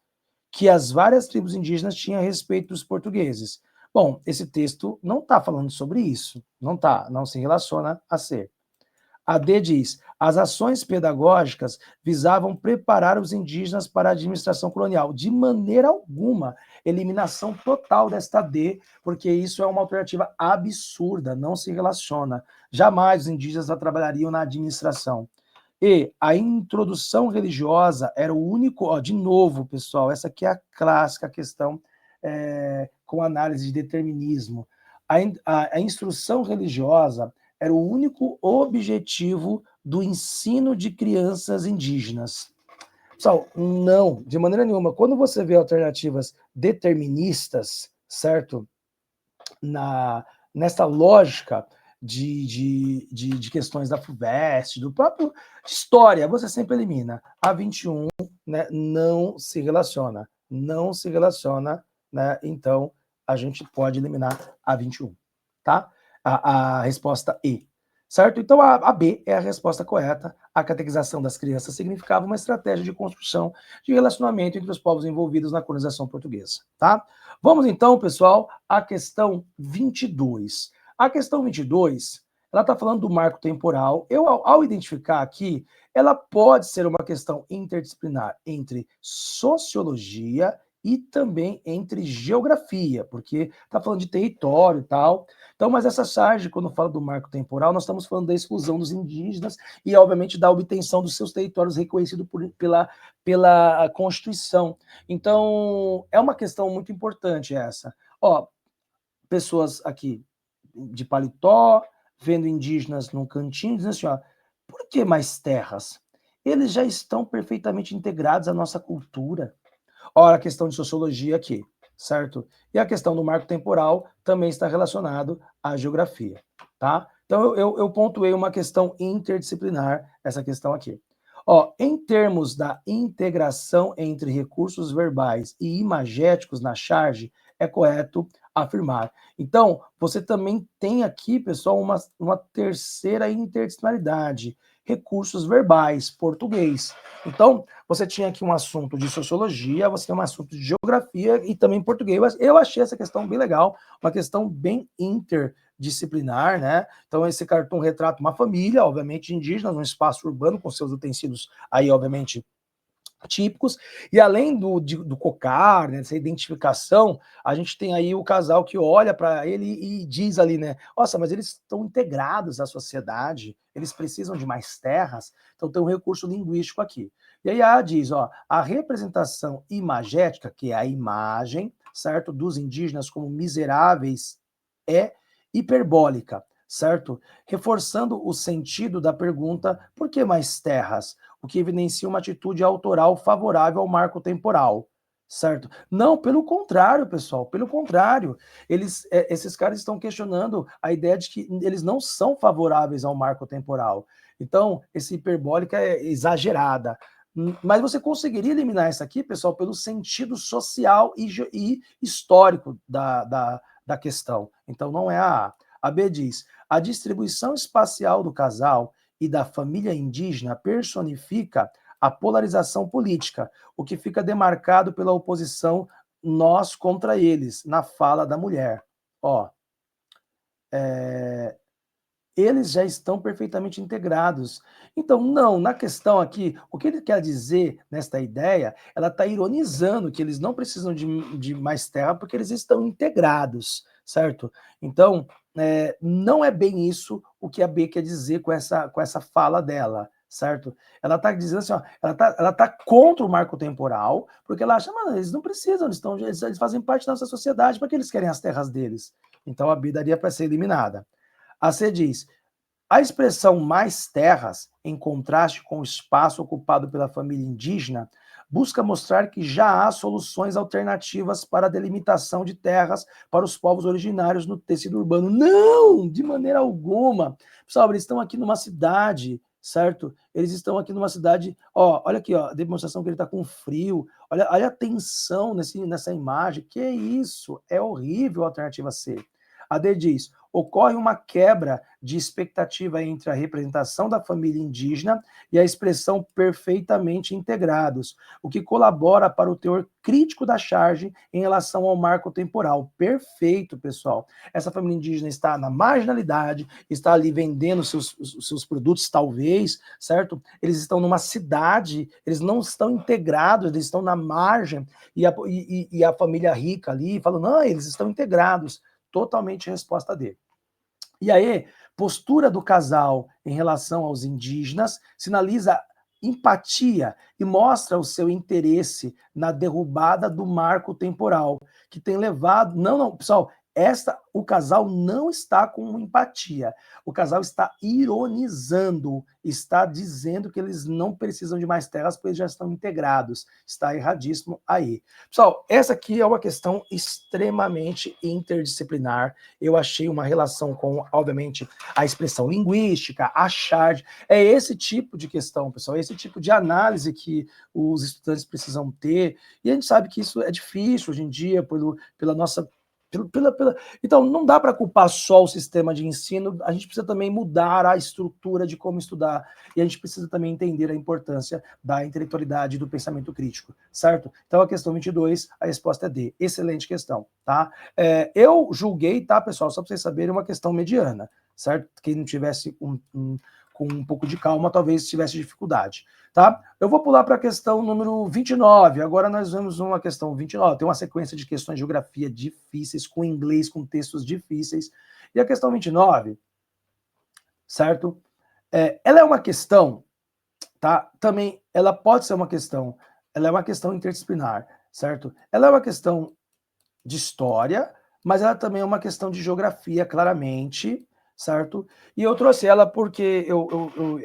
que as várias tribos indígenas tinham a respeito dos portugueses. Bom, esse texto não está falando sobre isso, não se relaciona a C. A D diz, as ações pedagógicas visavam preparar os indígenas para a administração colonial. De maneira alguma, eliminação total desta D, porque isso é uma alternativa absurda, não se relaciona. Jamais os indígenas trabalhariam na administração. E a introdução religiosa era o único, ó, de novo, pessoal, essa aqui é a clássica questão com análise de determinismo. A instrução religiosa era o único objetivo do ensino de crianças indígenas. Pessoal, não, de maneira nenhuma. Quando você vê alternativas deterministas, certo? Nessa lógica de questões da FUVEST, do próprio história, você sempre elimina. A 21, né, não se relaciona. Não se relaciona, né? Então, a gente pode eliminar a 21, tá? A resposta E. Certo? Então, a B é a resposta correta. A catequização das crianças significava uma estratégia de construção de relacionamento entre os povos envolvidos na colonização portuguesa, tá? Vamos então, pessoal, à questão 22. A questão 22, ela está falando do marco temporal. Eu, ao identificar aqui, ela pode ser uma questão interdisciplinar entre sociologia e também entre geografia, porque está falando de território e tal. Então, mas essa charge, quando fala do marco temporal, nós estamos falando da exclusão dos indígenas e, obviamente, da obtenção dos seus territórios reconhecidos pela Constituição. Então, é uma questão muito importante essa. Ó, pessoas aqui de paletó, vendo indígenas num cantinho, dizendo assim, ó, por que mais terras? Eles já estão perfeitamente integrados à nossa cultura. Ora, a questão de sociologia aqui, certo? E a questão do marco temporal também está relacionado à geografia, tá? Então, eu pontuei uma questão interdisciplinar, essa questão aqui. Ó, em termos da integração entre recursos verbais e imagéticos na charge, é correto afirmar. Então, você também tem aqui, pessoal, uma terceira interdisciplinaridade, recursos verbais, português. Então, você tinha aqui um assunto de sociologia, você tem um assunto de geografia e também português. Eu achei essa questão bem legal, uma questão bem interdisciplinar, né? Então, esse cartoon retrata uma família, obviamente indígena, num espaço urbano, com seus utensílios aí, obviamente, típicos, e além do cocar, né, dessa identificação, a gente tem aí o casal que olha para ele e diz ali, né, nossa, mas eles estão integrados à sociedade, eles precisam de mais terras, então tem um recurso linguístico aqui. E aí a diz, ó, a representação imagética, que é a imagem, certo, dos indígenas como miseráveis, é hiperbólica, certo? Reforçando o sentido da pergunta, por que mais terras? O que evidencia uma atitude autoral favorável ao marco temporal, certo? Não, pelo contrário, pessoal, pelo contrário, esses caras estão questionando a ideia de que eles não são favoráveis ao marco temporal. Então, essa hiperbólica é exagerada. Mas você conseguiria eliminar isso aqui, pessoal, pelo sentido social e histórico da questão. Então, não é a A. A B diz, a distribuição espacial do casal e da família indígena personifica a polarização política, o que fica demarcado pela oposição nós contra eles, na fala da mulher. Ó, eles já estão perfeitamente integrados. Então, não, na questão aqui, o que ele quer dizer nesta ideia, ela está ironizando que eles não precisam de mais terra porque eles estão integrados, certo? Então, não é bem isso o que a B quer dizer com essa fala dela, certo? Ela está dizendo assim, ó, ela tá contra o marco temporal, porque ela acha, mano, eles não precisam, eles fazem parte da nossa sociedade, para que eles querem as terras deles? Então a B daria para ser eliminada. A C diz, a expressão mais terras, em contraste com o espaço ocupado pela família indígena, busca mostrar que já há soluções alternativas para a delimitação de terras para os povos originários no tecido urbano. Não, de maneira alguma. Pessoal, eles estão aqui numa cidade, certo? Eles estão aqui numa cidade, ó, olha aqui, ó, a demonstração que ele está com frio, olha a tensão nessa imagem, que isso, é horrível a alternativa C. A D diz, ocorre uma quebra de expectativa entre a representação da família indígena e a expressão perfeitamente integrados, o que colabora para o teor crítico da charge em relação ao marco temporal. Perfeito, pessoal. Essa família indígena está na marginalidade, está ali vendendo seus produtos, talvez, certo? Eles estão numa cidade, eles não estão integrados, eles estão na margem, e a família rica ali falando, não, eles estão integrados. Totalmente resposta D. E aí, postura do casal em relação aos indígenas sinaliza empatia e mostra o seu interesse na derrubada do marco temporal, que tem levado... Não, pessoal, o casal não está com empatia. O casal está ironizando, está dizendo que eles não precisam de mais terras, pois já estão integrados. Está erradíssimo aí. Pessoal, essa aqui é uma questão extremamente interdisciplinar. Eu achei uma relação com, obviamente, a expressão linguística, a charge. É esse tipo de questão, pessoal, esse tipo de análise que os estudantes precisam ter. E a gente sabe que isso é difícil hoje em dia, pela nossa... Então, não dá para culpar só o sistema de ensino, a gente precisa também mudar a estrutura de como estudar, e a gente precisa também entender a importância da intelectualidade e do pensamento crítico, certo? Então, a questão 22, a resposta é D. Excelente questão, tá? Eu julguei, tá, pessoal, só para vocês saberem, uma questão mediana, certo? Quem não tivesse com um pouco de calma, talvez tivesse dificuldade, tá? Eu vou pular para a questão número 29, agora nós vemos uma questão 29, tem uma sequência de questões de geografia difíceis, com inglês, com textos difíceis, e a questão 29, certo? Ela é uma questão, tá? Também, ela pode ser uma questão, ela é uma questão interdisciplinar, certo? Ela é uma questão de história, mas ela também é uma questão de geografia, claramente, certo? E eu trouxe ela porque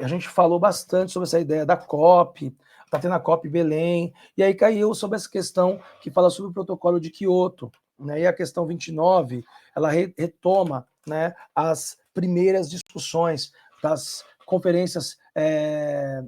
a gente falou bastante sobre essa ideia da COP, tá tendo a COP Belém, e aí caiu sobre essa questão que fala sobre o protocolo de Quioto, né? E a questão 29, ela retoma, né, as primeiras discussões das conferências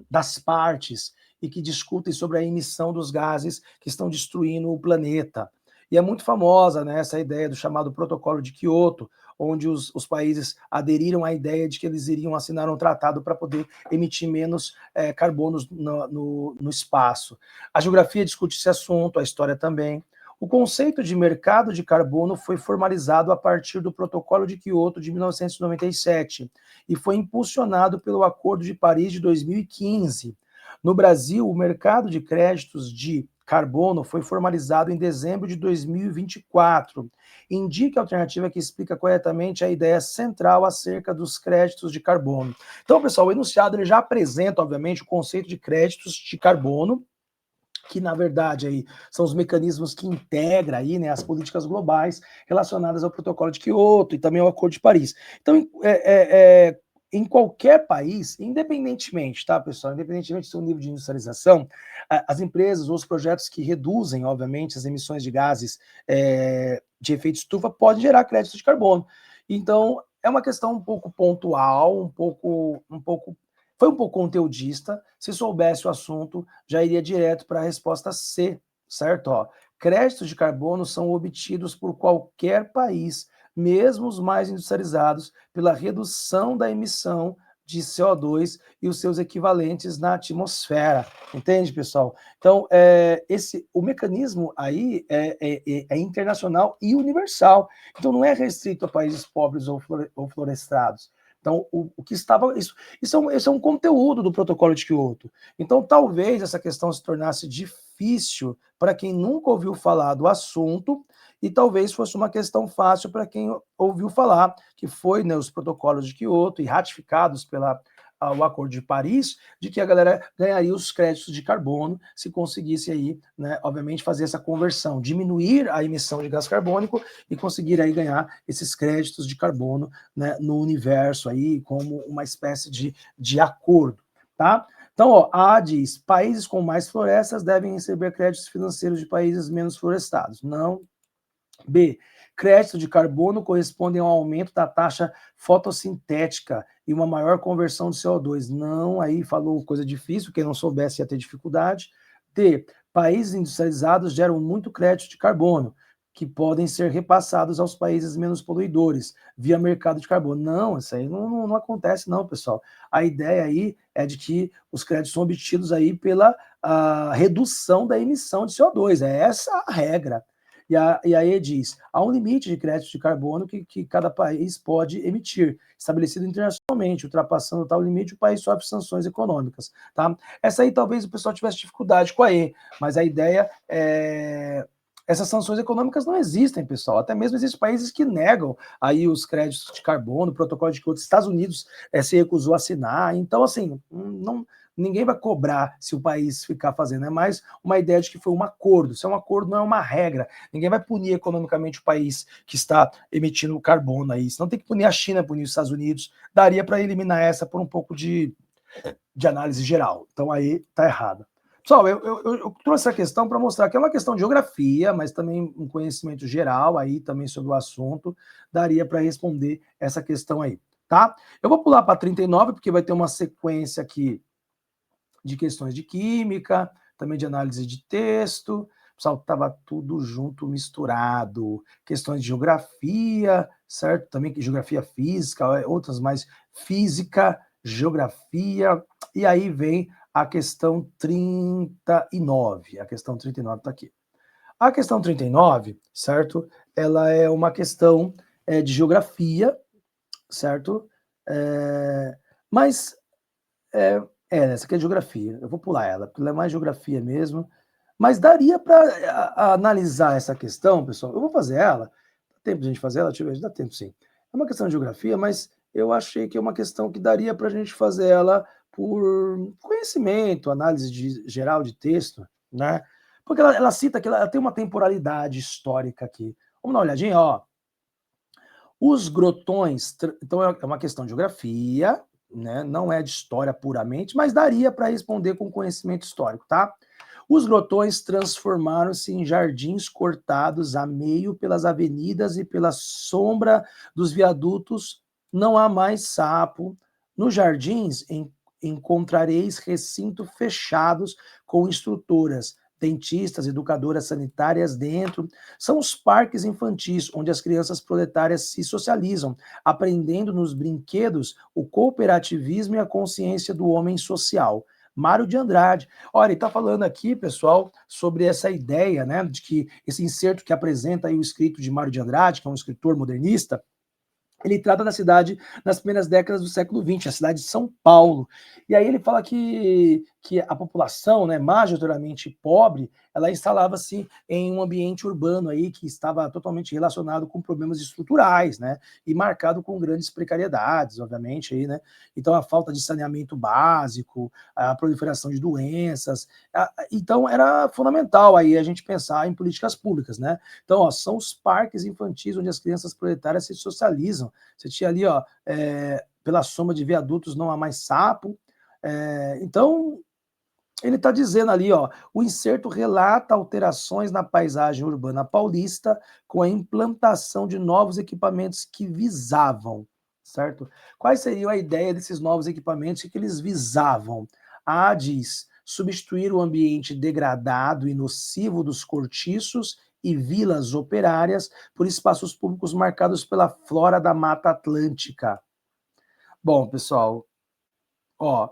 das partes e que discutem sobre a emissão dos gases que estão destruindo o planeta. E é muito famosa, né, essa ideia do chamado Protocolo de Quioto, onde os países aderiram à ideia de que eles iriam assinar um tratado para poder emitir menos carbonos no espaço. A geografia discute esse assunto, a história também. O conceito de mercado de carbono foi formalizado a partir do Protocolo de Quioto de 1997 e foi impulsionado pelo Acordo de Paris de 2015. No Brasil, o mercado de créditos de carbono foi formalizado em dezembro de 2024. Indica a alternativa que explica corretamente a ideia central acerca dos créditos de carbono. Então, pessoal, o enunciado ele já apresenta, obviamente, o conceito de créditos de carbono, que na verdade aí são os mecanismos que integram aí, né, as políticas globais relacionadas ao Protocolo de Quioto e também ao Acordo de Paris. Então, em qualquer país, independentemente, tá, pessoal, independentemente do seu nível de industrialização, as empresas ou os projetos que reduzem, obviamente, as emissões de gases de efeito estufa podem gerar créditos de carbono. Então, é uma questão um pouco pontual, foi um pouco conteudista. Se soubesse o assunto, já iria direto para a resposta C, certo? Ó, créditos de carbono são obtidos por qualquer país, mesmo os mais industrializados, pela redução da emissão de CO2 e os seus equivalentes na atmosfera. Entende, pessoal? Então, o mecanismo aí é internacional e universal. Então, não é restrito a países pobres ou florestados. Então, o que estava... Isso é um conteúdo do protocolo de Quioto. Então, talvez essa questão se tornasse difícil para quem nunca ouviu falar do assunto e talvez fosse uma questão fácil para quem ouviu falar, que foi, né, os protocolos de Quioto e ratificados o Acordo de Paris, de que a galera ganharia os créditos de carbono se conseguisse aí, né, obviamente, fazer essa conversão, diminuir a emissão de gás carbônico e conseguir aí ganhar esses créditos de carbono, né, no universo aí como uma espécie de acordo, tá? Então, ó, A diz, países com mais florestas devem receber créditos financeiros de países menos florestados. Não. B, créditos de carbono correspondem ao aumento da taxa fotossintética e uma maior conversão de CO2. Não, aí falou coisa difícil, quem não soubesse ia ter dificuldade. D, países industrializados geram muito crédito de carbono, que podem ser repassados aos países menos poluidores, via mercado de carbono. Não, isso aí não acontece não, pessoal. A ideia aí é de que os créditos são obtidos aí pela redução da emissão de CO2, é essa a regra. E aí diz, há um limite de créditos de carbono que cada país pode emitir, estabelecido internacionalmente, ultrapassando tal limite, o país sofre sanções econômicas. Tá? Essa aí talvez o pessoal tivesse dificuldade com a E, mas a ideia é... Essas sanções econômicas não existem, pessoal. Até mesmo existem países que negam aí os créditos de carbono, o protocolo de Kyoto. Estados Unidos se recusou a assinar. Então, assim, ninguém vai cobrar se o país ficar fazendo, é mais uma ideia de que foi um acordo. Se é um acordo, não é uma regra. Ninguém vai punir economicamente o país que está emitindo carbono aí. Senão tem que punir a China, punir os Estados Unidos. Daria para eliminar essa por um pouco de análise geral. Então aí tá errado. Pessoal, eu trouxe essa questão para mostrar que é uma questão de geografia, mas também um conhecimento geral aí também sobre o assunto, daria para responder essa questão aí, tá? Eu vou pular para 39, porque vai ter uma sequência aqui de questões de química, também de análise de texto. Pessoal, estava tudo junto, misturado. Questões de geografia, certo? Também geografia física, outras mais física, geografia. E aí vem a questão 39. A questão 39 está aqui. A questão 39, certo? Ela é uma questão de geografia, certo? Mas essa aqui é geografia. Eu vou pular ela, porque ela é mais geografia mesmo. Mas daria para analisar essa questão, pessoal. Eu vou fazer ela. Dá tempo de a gente fazer ela? Deixa eu ver, dá tempo sim. É uma questão de geografia, mas eu achei que é uma questão que daria para a gente fazer ela por conhecimento, análise geral de texto, né? Porque ela cita que ela tem uma temporalidade histórica aqui. Vamos dar uma olhadinha, ó. Os grotões, então é uma questão de geografia, né? Não é de história puramente, mas daria para responder com conhecimento histórico, tá? Os grotões transformaram-se em jardins cortados a meio pelas avenidas e pela sombra dos viadutos. Não há mais sapo. Nos jardins encontrareis recintos fechados com instrutoras, dentistas, educadoras sanitárias dentro. São os parques infantis, onde as crianças proletárias se socializam, aprendendo nos brinquedos o cooperativismo e a consciência do homem social. Mário de Andrade. Olha, ele está falando aqui, pessoal, sobre essa ideia, né, de que esse inserto que apresenta aí o escrito de Mário de Andrade, que é um escritor modernista, ele trata da cidade nas primeiras décadas do século XX, a cidade de São Paulo. E aí ele fala que a população, né, majoritariamente pobre, ela instalava-se em um ambiente urbano aí que estava totalmente relacionado com problemas estruturais, né, e marcado com grandes precariedades, obviamente, aí, né. Então a falta de saneamento básico, a proliferação de doenças, então era fundamental aí a gente pensar em políticas públicas, né. Então, ó, são os parques infantis onde as crianças proletárias se socializam. Você tinha ali, ó, pela soma de viadutos não há mais sapo. Então, ele está dizendo ali, ó, o inserto relata alterações na paisagem urbana paulista com a implantação de novos equipamentos que visavam, certo? Quais seriam a ideia desses novos equipamentos que eles visavam? Diz, substituir o ambiente degradado e nocivo dos cortiços e vilas operárias por espaços públicos marcados pela flora da Mata Atlântica. Bom, pessoal, ó,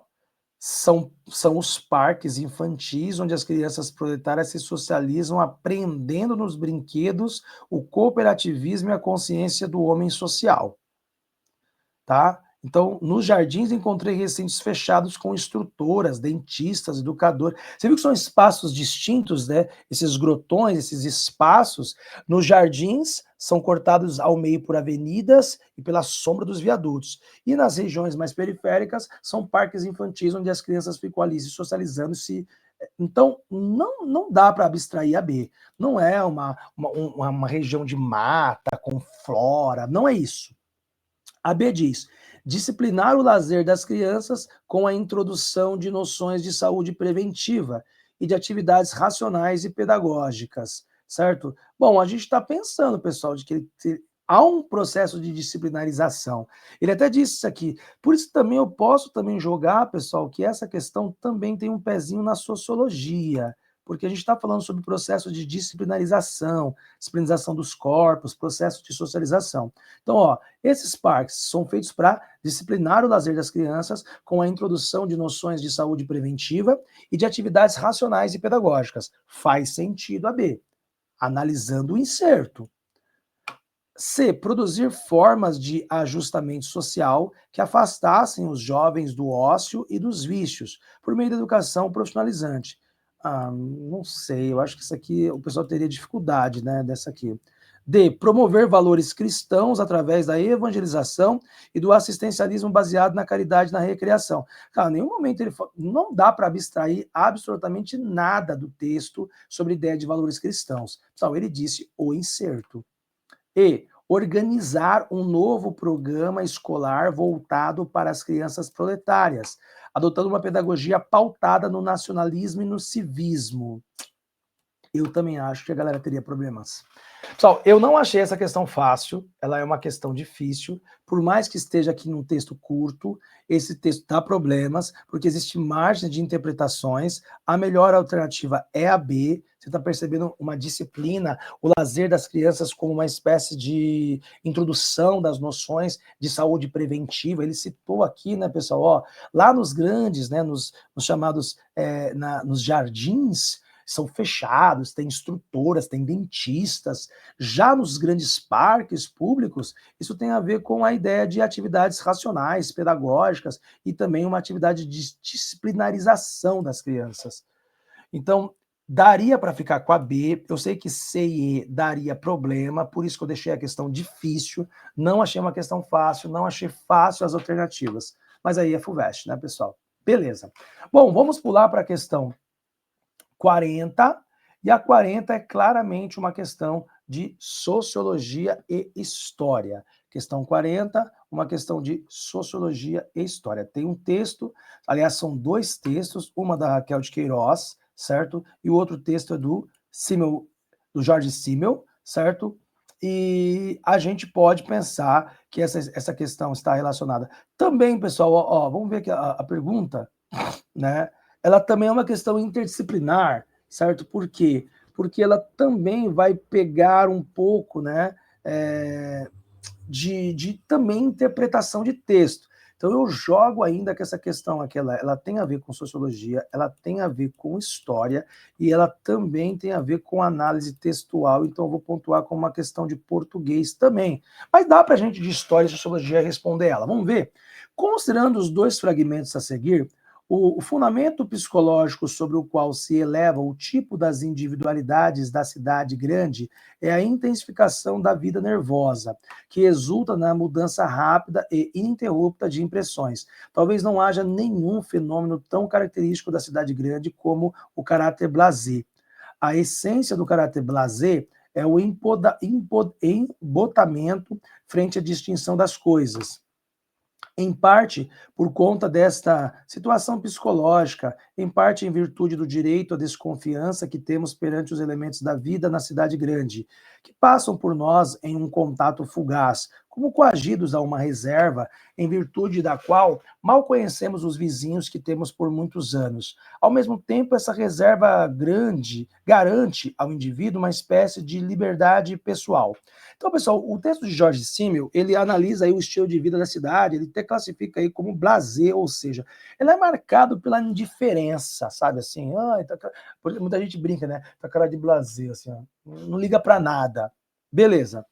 são os parques infantis onde as crianças proletárias se socializam aprendendo nos brinquedos o cooperativismo e a consciência do homem social, tá? Então, nos jardins encontrei recintos fechados com instrutoras, dentistas, educadores. Você viu que são espaços distintos, né? Esses grotões, esses espaços. Nos jardins são cortados ao meio por avenidas e pela sombra dos viadutos. E nas regiões mais periféricas são parques infantis onde as crianças ficam ali se socializando. Então, não dá para abstrair a B. Não é uma região de mata com flora, não é isso. A B diz: disciplinar o lazer das crianças com a introdução de noções de saúde preventiva e de atividades racionais e pedagógicas, certo? Bom, a gente está pensando, pessoal, de que há um processo de disciplinarização. Ele até disse isso aqui. Por isso também eu posso também jogar, pessoal, que essa questão também tem um pezinho na sociologia, porque a gente está falando sobre processo de disciplinarização dos corpos, processo de socialização. Então, ó, esses parques são feitos para disciplinar o lazer das crianças com a introdução de noções de saúde preventiva e de atividades racionais e pedagógicas. Faz sentido a B. Analisando o inserto. C. Produzir formas de ajustamento social que afastassem os jovens do ócio e dos vícios, por meio da educação profissionalizante. Não sei, eu acho que isso aqui o pessoal teria dificuldade, né, dessa aqui. D. Promover valores cristãos através da evangelização e do assistencialismo baseado na caridade e na recreação. Cara, em nenhum momento ele não dá para abstrair absolutamente nada do texto sobre a ideia de valores cristãos. Pessoal, ele disse o inserto. E. Organizar um novo programa escolar voltado para as crianças proletárias, adotando uma pedagogia pautada no nacionalismo e no civismo. Eu também acho que a galera teria problemas. Pessoal, eu não achei essa questão fácil, ela é uma questão difícil, por mais que esteja aqui num texto curto, esse texto dá problemas, porque existe margem de interpretações, a melhor alternativa é a B, você está percebendo uma disciplina, o lazer das crianças como uma espécie de introdução das noções de saúde preventiva, ele citou aqui, né, pessoal, ó, lá nos grandes, né, nos chamados, nos jardins, são fechados, tem instrutoras, tem dentistas. Já nos grandes parques públicos, isso tem a ver com a ideia de atividades racionais, pedagógicas e também uma atividade de disciplinarização das crianças. Então, daria para ficar com a B, eu sei que C e E daria problema, por isso que eu deixei a questão difícil, não achei uma questão fácil, não achei fácil as alternativas. Mas aí é FUVEST, né, pessoal? Beleza. Bom, vamos pular para a questão 40, e a 40 é claramente uma questão de sociologia e história. Questão 40, uma questão de sociologia e história. Tem um texto, aliás, são dois textos, uma da Raquel de Queiroz, certo? E o outro texto é do Jorge Simmel, certo? E a gente pode pensar que essa questão está relacionada. Também, pessoal, ó, vamos ver aqui a pergunta, né? Ela também é uma questão interdisciplinar, certo? Por quê? Porque ela também vai pegar um pouco, né, de também interpretação de texto. Então eu jogo ainda que essa questão aqui, ela tem a ver com sociologia, ela tem a ver com história e ela também tem a ver com análise textual, então eu vou pontuar como uma questão de português também. Mas dá para a gente de história e sociologia responder ela. Vamos ver? Considerando os dois fragmentos a seguir, o fundamento psicológico sobre o qual se eleva o tipo das individualidades da cidade grande é a intensificação da vida nervosa, que resulta na mudança rápida e ininterrupta de impressões. Talvez não haja nenhum fenômeno tão característico da cidade grande como o caráter blasé. A essência do caráter blasé é o embotamento frente à distinção das coisas. Em parte por conta desta situação psicológica, em parte em virtude do direito à desconfiança que temos perante os elementos da vida na cidade grande, que passam por nós em um contato fugaz, como coagidos a uma reserva, em virtude da qual mal conhecemos os vizinhos que temos por muitos anos. Ao mesmo tempo, essa reserva grande garante ao indivíduo uma espécie de liberdade pessoal. Então, pessoal, o texto de Jorge Simmel, ele analisa aí o estilo de vida da cidade, ele até classifica aí como blasé, ou seja, ele é marcado pela indiferença, sabe assim? Muita gente brinca, né? Tá cara de blasé, assim, ó, não liga para nada. Beleza.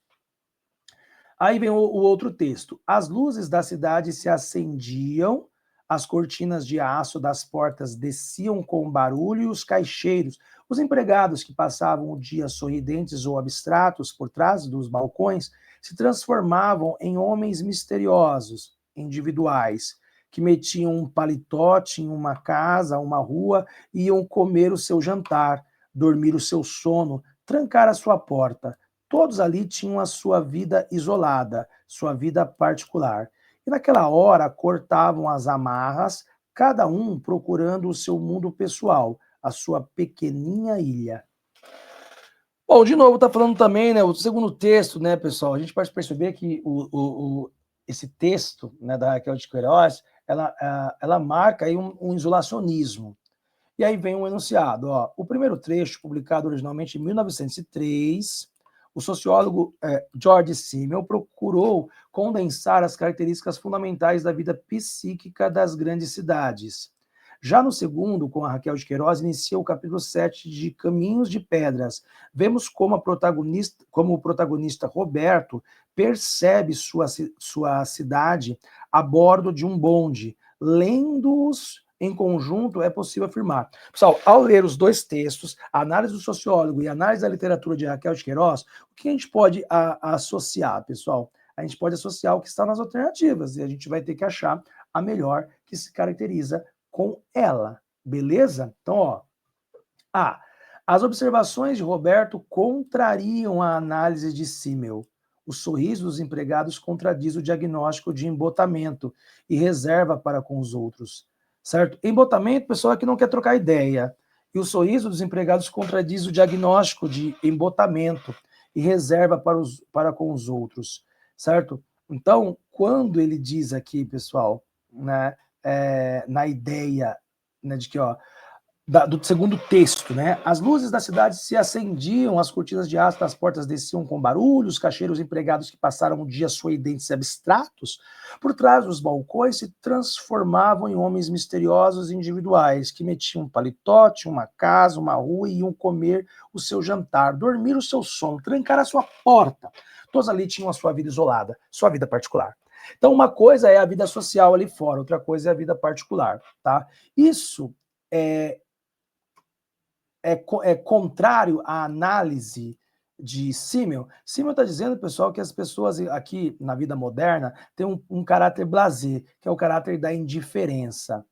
Aí vem o outro texto. As luzes da cidade se acendiam, as cortinas de aço das portas desciam com barulho e os caixeiros, os empregados que passavam o dia sorridentes ou abstratos por trás dos balcões, se transformavam em homens misteriosos, individuais, que metiam um palitote em uma casa, uma rua, e iam comer o seu jantar, dormir o seu sono, trancar a sua porta. Todos ali tinham a sua vida isolada, sua vida particular. E naquela hora cortavam as amarras, cada um procurando o seu mundo pessoal, a sua pequeninha ilha. Bom, de novo, está falando também, né, o segundo texto, né, pessoal, a gente pode perceber que esse texto, né, da Raquel de Queiroz, ela marca aí um isolacionismo. E aí vem um enunciado, ó, o primeiro trecho, publicado originalmente em 1903, o sociólogo George Simmel procurou condensar as características fundamentais da vida psíquica das grandes cidades. Já no segundo, com a Raquel de Queiroz, inicia o capítulo 7 de Caminhos de Pedras. Vemos como o protagonista Roberto percebe sua cidade a bordo de um bonde, lendo-os em conjunto, é possível afirmar. Pessoal, ao ler os dois textos, a análise do sociólogo e a análise da literatura de Raquel de Queiroz, o que a gente pode associar, pessoal? A gente pode associar o que está nas alternativas e a gente vai ter que achar a melhor que se caracteriza com ela, beleza? Então, ó, as observações de Roberto contrariam a análise de Simmel. O sorriso dos empregados contradiz o diagnóstico de embotamento e reserva para com os outros, certo? Embotamento, pessoal, é que não quer trocar ideia. E o sorriso dos empregados contradiz o diagnóstico de embotamento e reserva para com os outros, certo? Então, quando ele diz aqui, pessoal, né, na ideia, né, de que, ó, do segundo texto, né? As luzes da cidade se acendiam, as cortinas de aço das portas desciam com barulho, os caixeiros empregados que passaram o dia sorridentes e abstratos, por trás dos balcões se transformavam em homens misteriosos e individuais, que metiam um paletó, tinham uma casa, uma rua e iam comer o seu jantar, dormir o seu sono, trancar a sua porta. Todos ali tinham a sua vida isolada, sua vida particular. Então, uma coisa é a vida social ali fora, outra coisa é a vida particular, tá? Isso é contrário à análise de Simmel. Simmel está dizendo, pessoal, que as pessoas aqui na vida moderna têm um caráter blasé, que é o caráter da indiferença.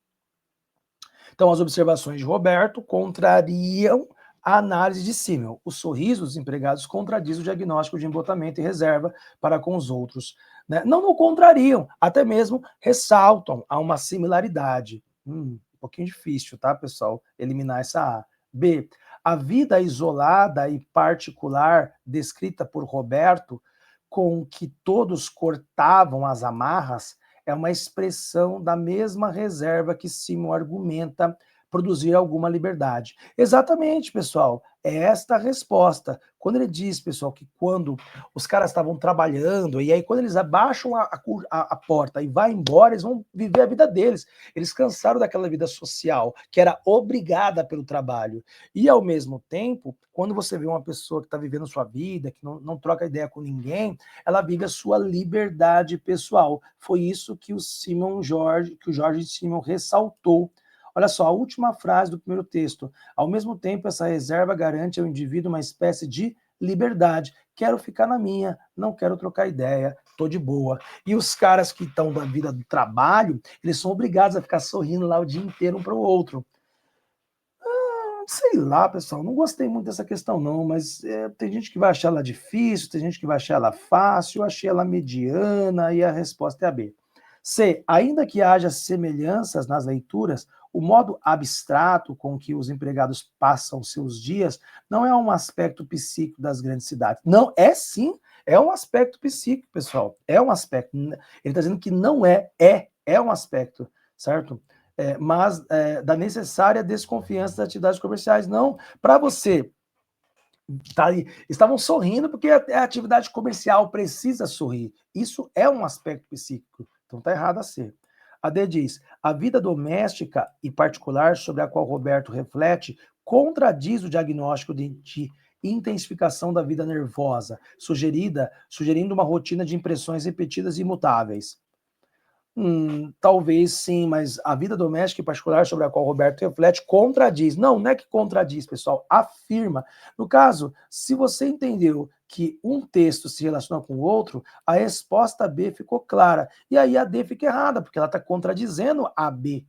Então, as observações de Roberto contrariam a análise de Simmel. O sorriso dos empregados contradiz o diagnóstico de embotamento e reserva para com os outros. Né? Não o contrariam, até mesmo ressaltam a uma similaridade. Um pouquinho difícil, tá, pessoal, eliminar essa A. B. A vida isolada e particular descrita por Roberto, com que todos cortavam as amarras, é uma expressão da mesma reserva que Simon argumenta produzir alguma liberdade. Exatamente, pessoal, é esta a resposta. Quando ele diz, pessoal, que quando os caras estavam trabalhando, e aí quando eles abaixam a porta e vai embora, eles vão viver a vida deles. Eles cansaram daquela vida social, que era obrigada pelo trabalho. E, ao mesmo tempo, quando você vê uma pessoa que está vivendo sua vida, que não troca ideia com ninguém, ela vive a sua liberdade pessoal. Foi isso que o Jorge Simmel ressaltou. Olha só, a última frase do primeiro texto. Ao mesmo tempo, essa reserva garante ao indivíduo uma espécie de liberdade. Quero ficar na minha, não quero trocar ideia, tô de boa. E os caras que estão da vida do trabalho, eles são obrigados a ficar sorrindo lá o dia inteiro um para o outro. Sei lá, pessoal, não gostei muito dessa questão não, mas tem gente que vai achar ela difícil, tem gente que vai achar ela fácil, eu achei ela mediana e a resposta é a B. C. Ainda que haja semelhanças nas leituras, o modo abstrato com que os empregados passam seus dias não é um aspecto psíquico das grandes cidades. Não, é sim, é um aspecto psíquico, pessoal. É um aspecto. Ele está dizendo que não é um aspecto, certo? Mas da necessária desconfiança das atividades comerciais. Não, para você tá ali, estavam sorrindo porque a atividade comercial precisa sorrir. Isso é um aspecto psíquico. Então está errado a ser. A D diz: a vida doméstica e particular sobre a qual Roberto reflete contradiz o diagnóstico de intensificação da vida nervosa, sugerindo uma rotina de impressões repetidas e imutáveis. Talvez sim, mas a vida doméstica e particular sobre a qual Roberto reflete contradiz. Não é que contradiz, pessoal, afirma. No caso, se você entendeu que um texto se relaciona com o outro, a resposta B ficou clara. E aí a D fica errada, porque ela está contradizendo a B.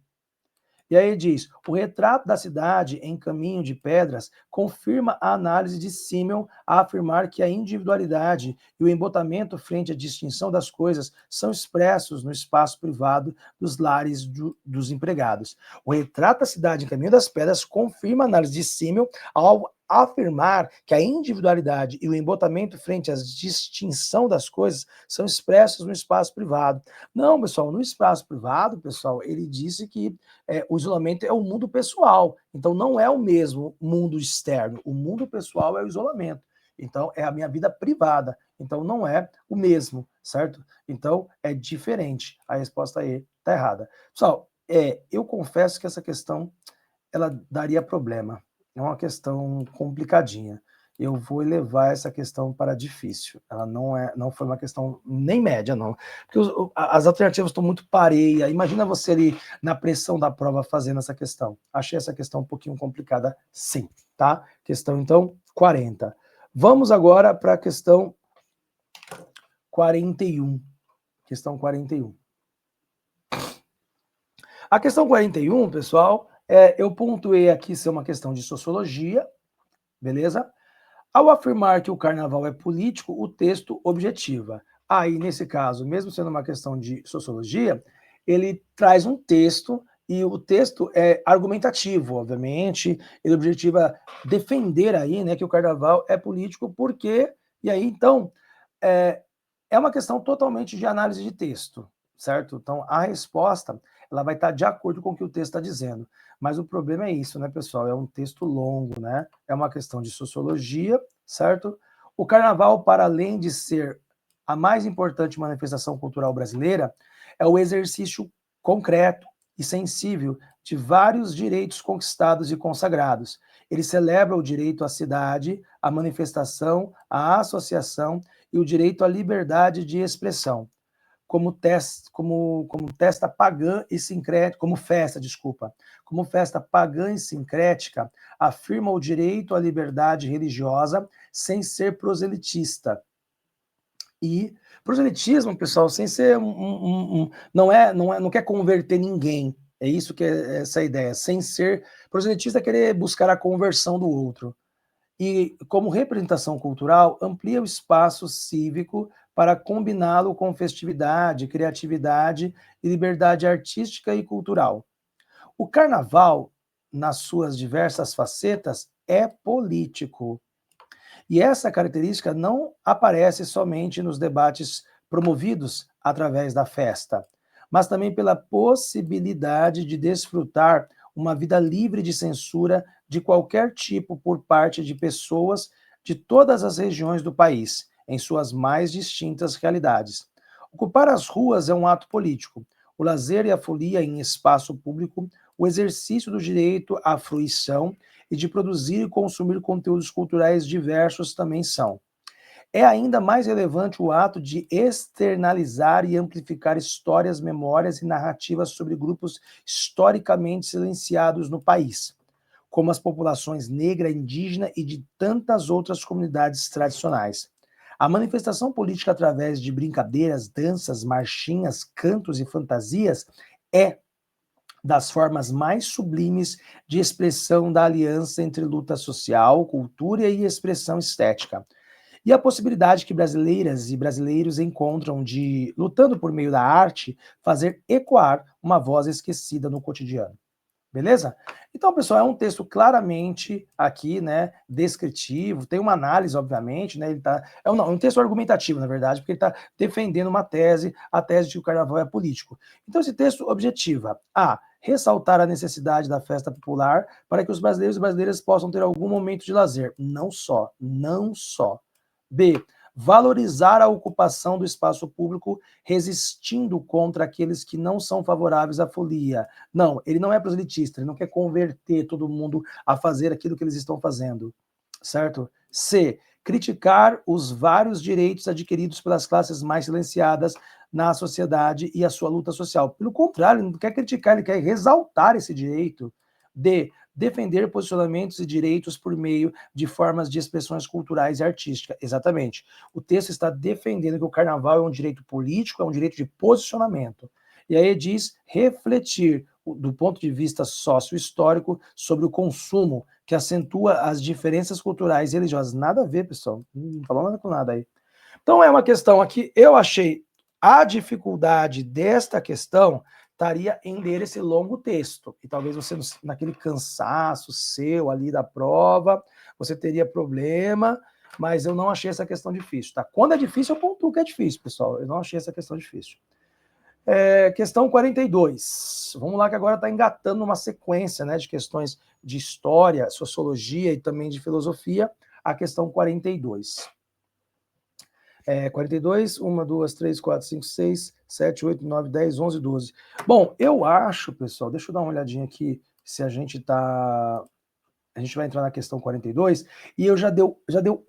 E aí diz: o retrato da cidade em Caminho de Pedras confirma a análise de Simmel a afirmar que a individualidade e o embotamento frente à distinção das coisas são expressos no espaço privado dos lares dos empregados. O retrato da cidade em Caminho das Pedras confirma a análise de Simmel ao afirmar que a individualidade e o embotamento frente à distinção das coisas são expressos no espaço privado. Não, pessoal, no espaço privado, pessoal, ele disse que o isolamento é o mundo pessoal, então não é o mesmo mundo externo. O mundo pessoal é o isolamento, então é a minha vida privada, então não é o mesmo, certo? Então é diferente. A resposta E está errada. Pessoal, eu confesso que essa questão ela daria problema. É uma questão complicadinha. eu vou elevar essa questão para difícil. Ela não foi uma questão nem média, não. Porque as alternativas estão muito pareia. Imagina você ali na pressão da prova fazendo essa questão. Achei essa questão um pouquinho complicada, sim, tá? Questão, então, 40. Vamos agora para a questão 41. Questão 41. A questão 41, pessoal, eu pontuei aqui ser uma questão de sociologia, beleza? Ao afirmar que o carnaval é político, o texto objetiva. Aí, nesse caso, mesmo sendo uma questão de sociologia, ele traz um texto, e o texto é argumentativo, obviamente, ele objetiva defender aí, né, que o carnaval é político, porque, e aí, então, é uma questão totalmente de análise de texto, certo? Então, a resposta, ela vai estar de acordo com o que o texto está dizendo. Mas o problema é isso, né, pessoal? É um texto longo, né? É uma questão de sociologia, certo? O carnaval, para além de ser a mais importante manifestação cultural brasileira, é o exercício concreto e sensível de vários direitos conquistados e consagrados. Ele celebra o direito à cidade, à manifestação, à associação e o direito à liberdade de expressão, como testa pagã e sincrética, como festa pagã e sincrética, afirma o direito à liberdade religiosa sem ser proselitista. E proselitismo, pessoal, sem ser não quer converter ninguém. É isso que é essa ideia. Sem ser proselitista, é querer buscar a conversão do outro. E, como representação cultural, amplia o espaço cívico para combiná-lo com festividade, criatividade e liberdade artística e cultural. O carnaval, nas suas diversas facetas, é político. E essa característica não aparece somente nos debates promovidos através da festa, mas também pela possibilidade de desfrutar uma vida livre de censura de qualquer tipo por parte de pessoas de todas as regiões do país, em suas mais distintas realidades. Ocupar as ruas é um ato político. O lazer e a folia em espaço público, o exercício do direito à fruição e de produzir e consumir conteúdos culturais diversos também são. É ainda mais relevante o ato de externalizar e amplificar histórias, memórias e narrativas sobre grupos historicamente silenciados no país, como as populações negra, indígena e de tantas outras comunidades tradicionais. A manifestação política através de brincadeiras, danças, marchinhas, cantos e fantasias é das formas mais sublimes de expressão da aliança entre luta social, cultura e expressão estética. E a possibilidade que brasileiras e brasileiros encontram de, lutando por meio da arte, fazer ecoar uma voz esquecida no cotidiano. Beleza? Então, pessoal, é um texto claramente aqui, né, descritivo, tem uma análise, obviamente, né, é um texto argumentativo, na verdade, porque ele está defendendo uma tese, a tese de que o carnaval é político. Então, esse texto objetiva a ressaltar a necessidade da festa popular para que os brasileiros e brasileiras possam ter algum momento de lazer. Não só. B, valorizar a ocupação do espaço público, resistindo contra aqueles que não são favoráveis à folia. Não, ele não é proselitista, ele não quer converter todo mundo a fazer aquilo que eles estão fazendo, certo? C, criticar os vários direitos adquiridos pelas classes mais silenciadas na sociedade e a sua luta social. Pelo contrário, ele não quer criticar, ele quer exaltar esse direito. D, defender posicionamentos e direitos por meio de formas de expressões culturais e artísticas. Exatamente. O texto está defendendo que o carnaval é um direito político, é um direito de posicionamento. E aí diz refletir, do ponto de vista sócio-histórico, sobre o consumo, que acentua as diferenças culturais e religiosas. Nada a ver, pessoal. Não falou nada com nada aí. Então é uma questão aqui, eu achei a dificuldade desta questão estaria em ler esse longo texto. E talvez você, naquele cansaço seu ali da prova, você teria problema, mas eu não achei essa questão difícil. Tá? Quando é difícil, eu pontuo que é difícil, pessoal. Eu não achei essa questão difícil. Questão 42. Vamos lá, que agora está engatando uma sequência, né, de questões de história, sociologia e também de filosofia. A questão 42. 42, 1, 2, 3, 4, 5, 6, 7, 8, 9, 10, 11, 12. Bom, eu acho, pessoal, deixa eu dar uma olhadinha aqui se a gente está a gente vai entrar na questão 42, e eu já deu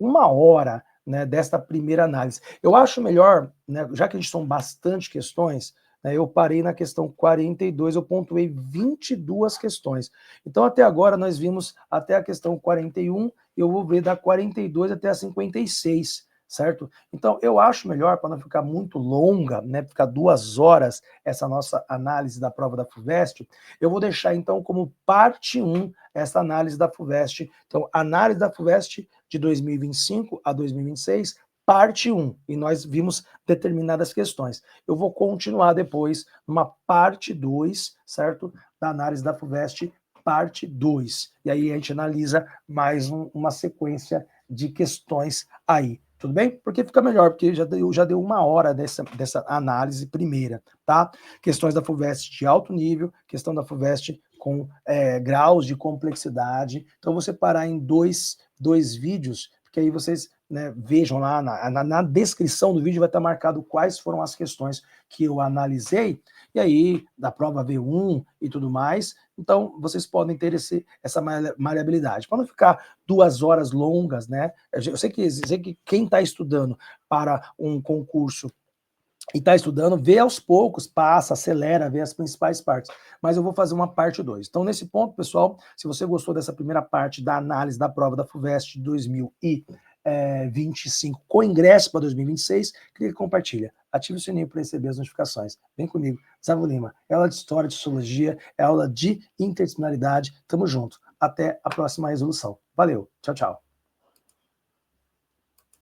1 hora, né, desta primeira análise. Eu acho melhor, né, já que a gente são bastante questões, né, eu parei na questão 42, eu pontuei 22 questões. Então, até agora, nós vimos até a questão 41, eu vou ver da 42 até a 56, certo? Então, eu acho melhor, para não ficar muito longa, né, ficar 2 horas essa nossa análise da prova da FUVEST, eu vou deixar, então, como parte 1 essa análise da FUVEST. Então, análise da FUVEST de 2025 a 2026, parte 1, e nós vimos determinadas questões. Eu vou continuar depois numa parte 2, certo? Da análise da FUVEST, parte 2. E aí a gente analisa mais uma sequência de questões aí. Tudo bem? Porque fica melhor, porque já deu 1 hora dessa análise primeira, tá? Questões da FUVEST de alto nível, questão da FUVEST com graus de complexidade. Então, vou separar em dois vídeos, porque aí vocês, né, vejam lá na descrição do vídeo, vai estar marcado quais foram as questões que eu analisei, e aí, da prova V1 e tudo mais. Então, vocês podem ter essa maleabilidade. Para não ficar 2 horas longas, né? Eu sei que quem está estudando para um concurso e está estudando, vê aos poucos, passa, acelera, vê as principais partes. Mas eu vou fazer uma parte 2. Então, nesse ponto, pessoal, se você gostou dessa primeira parte da análise da prova da FUVEST de 2025 com ingresso para 2026, clique e compartilha. Ative o sininho para receber as notificações. Vem comigo, Zavo Lima. É aula de História, de Sociologia, é aula de Interdisciplinaridade. Tamo junto. Até a próxima resolução. Valeu. Tchau, tchau.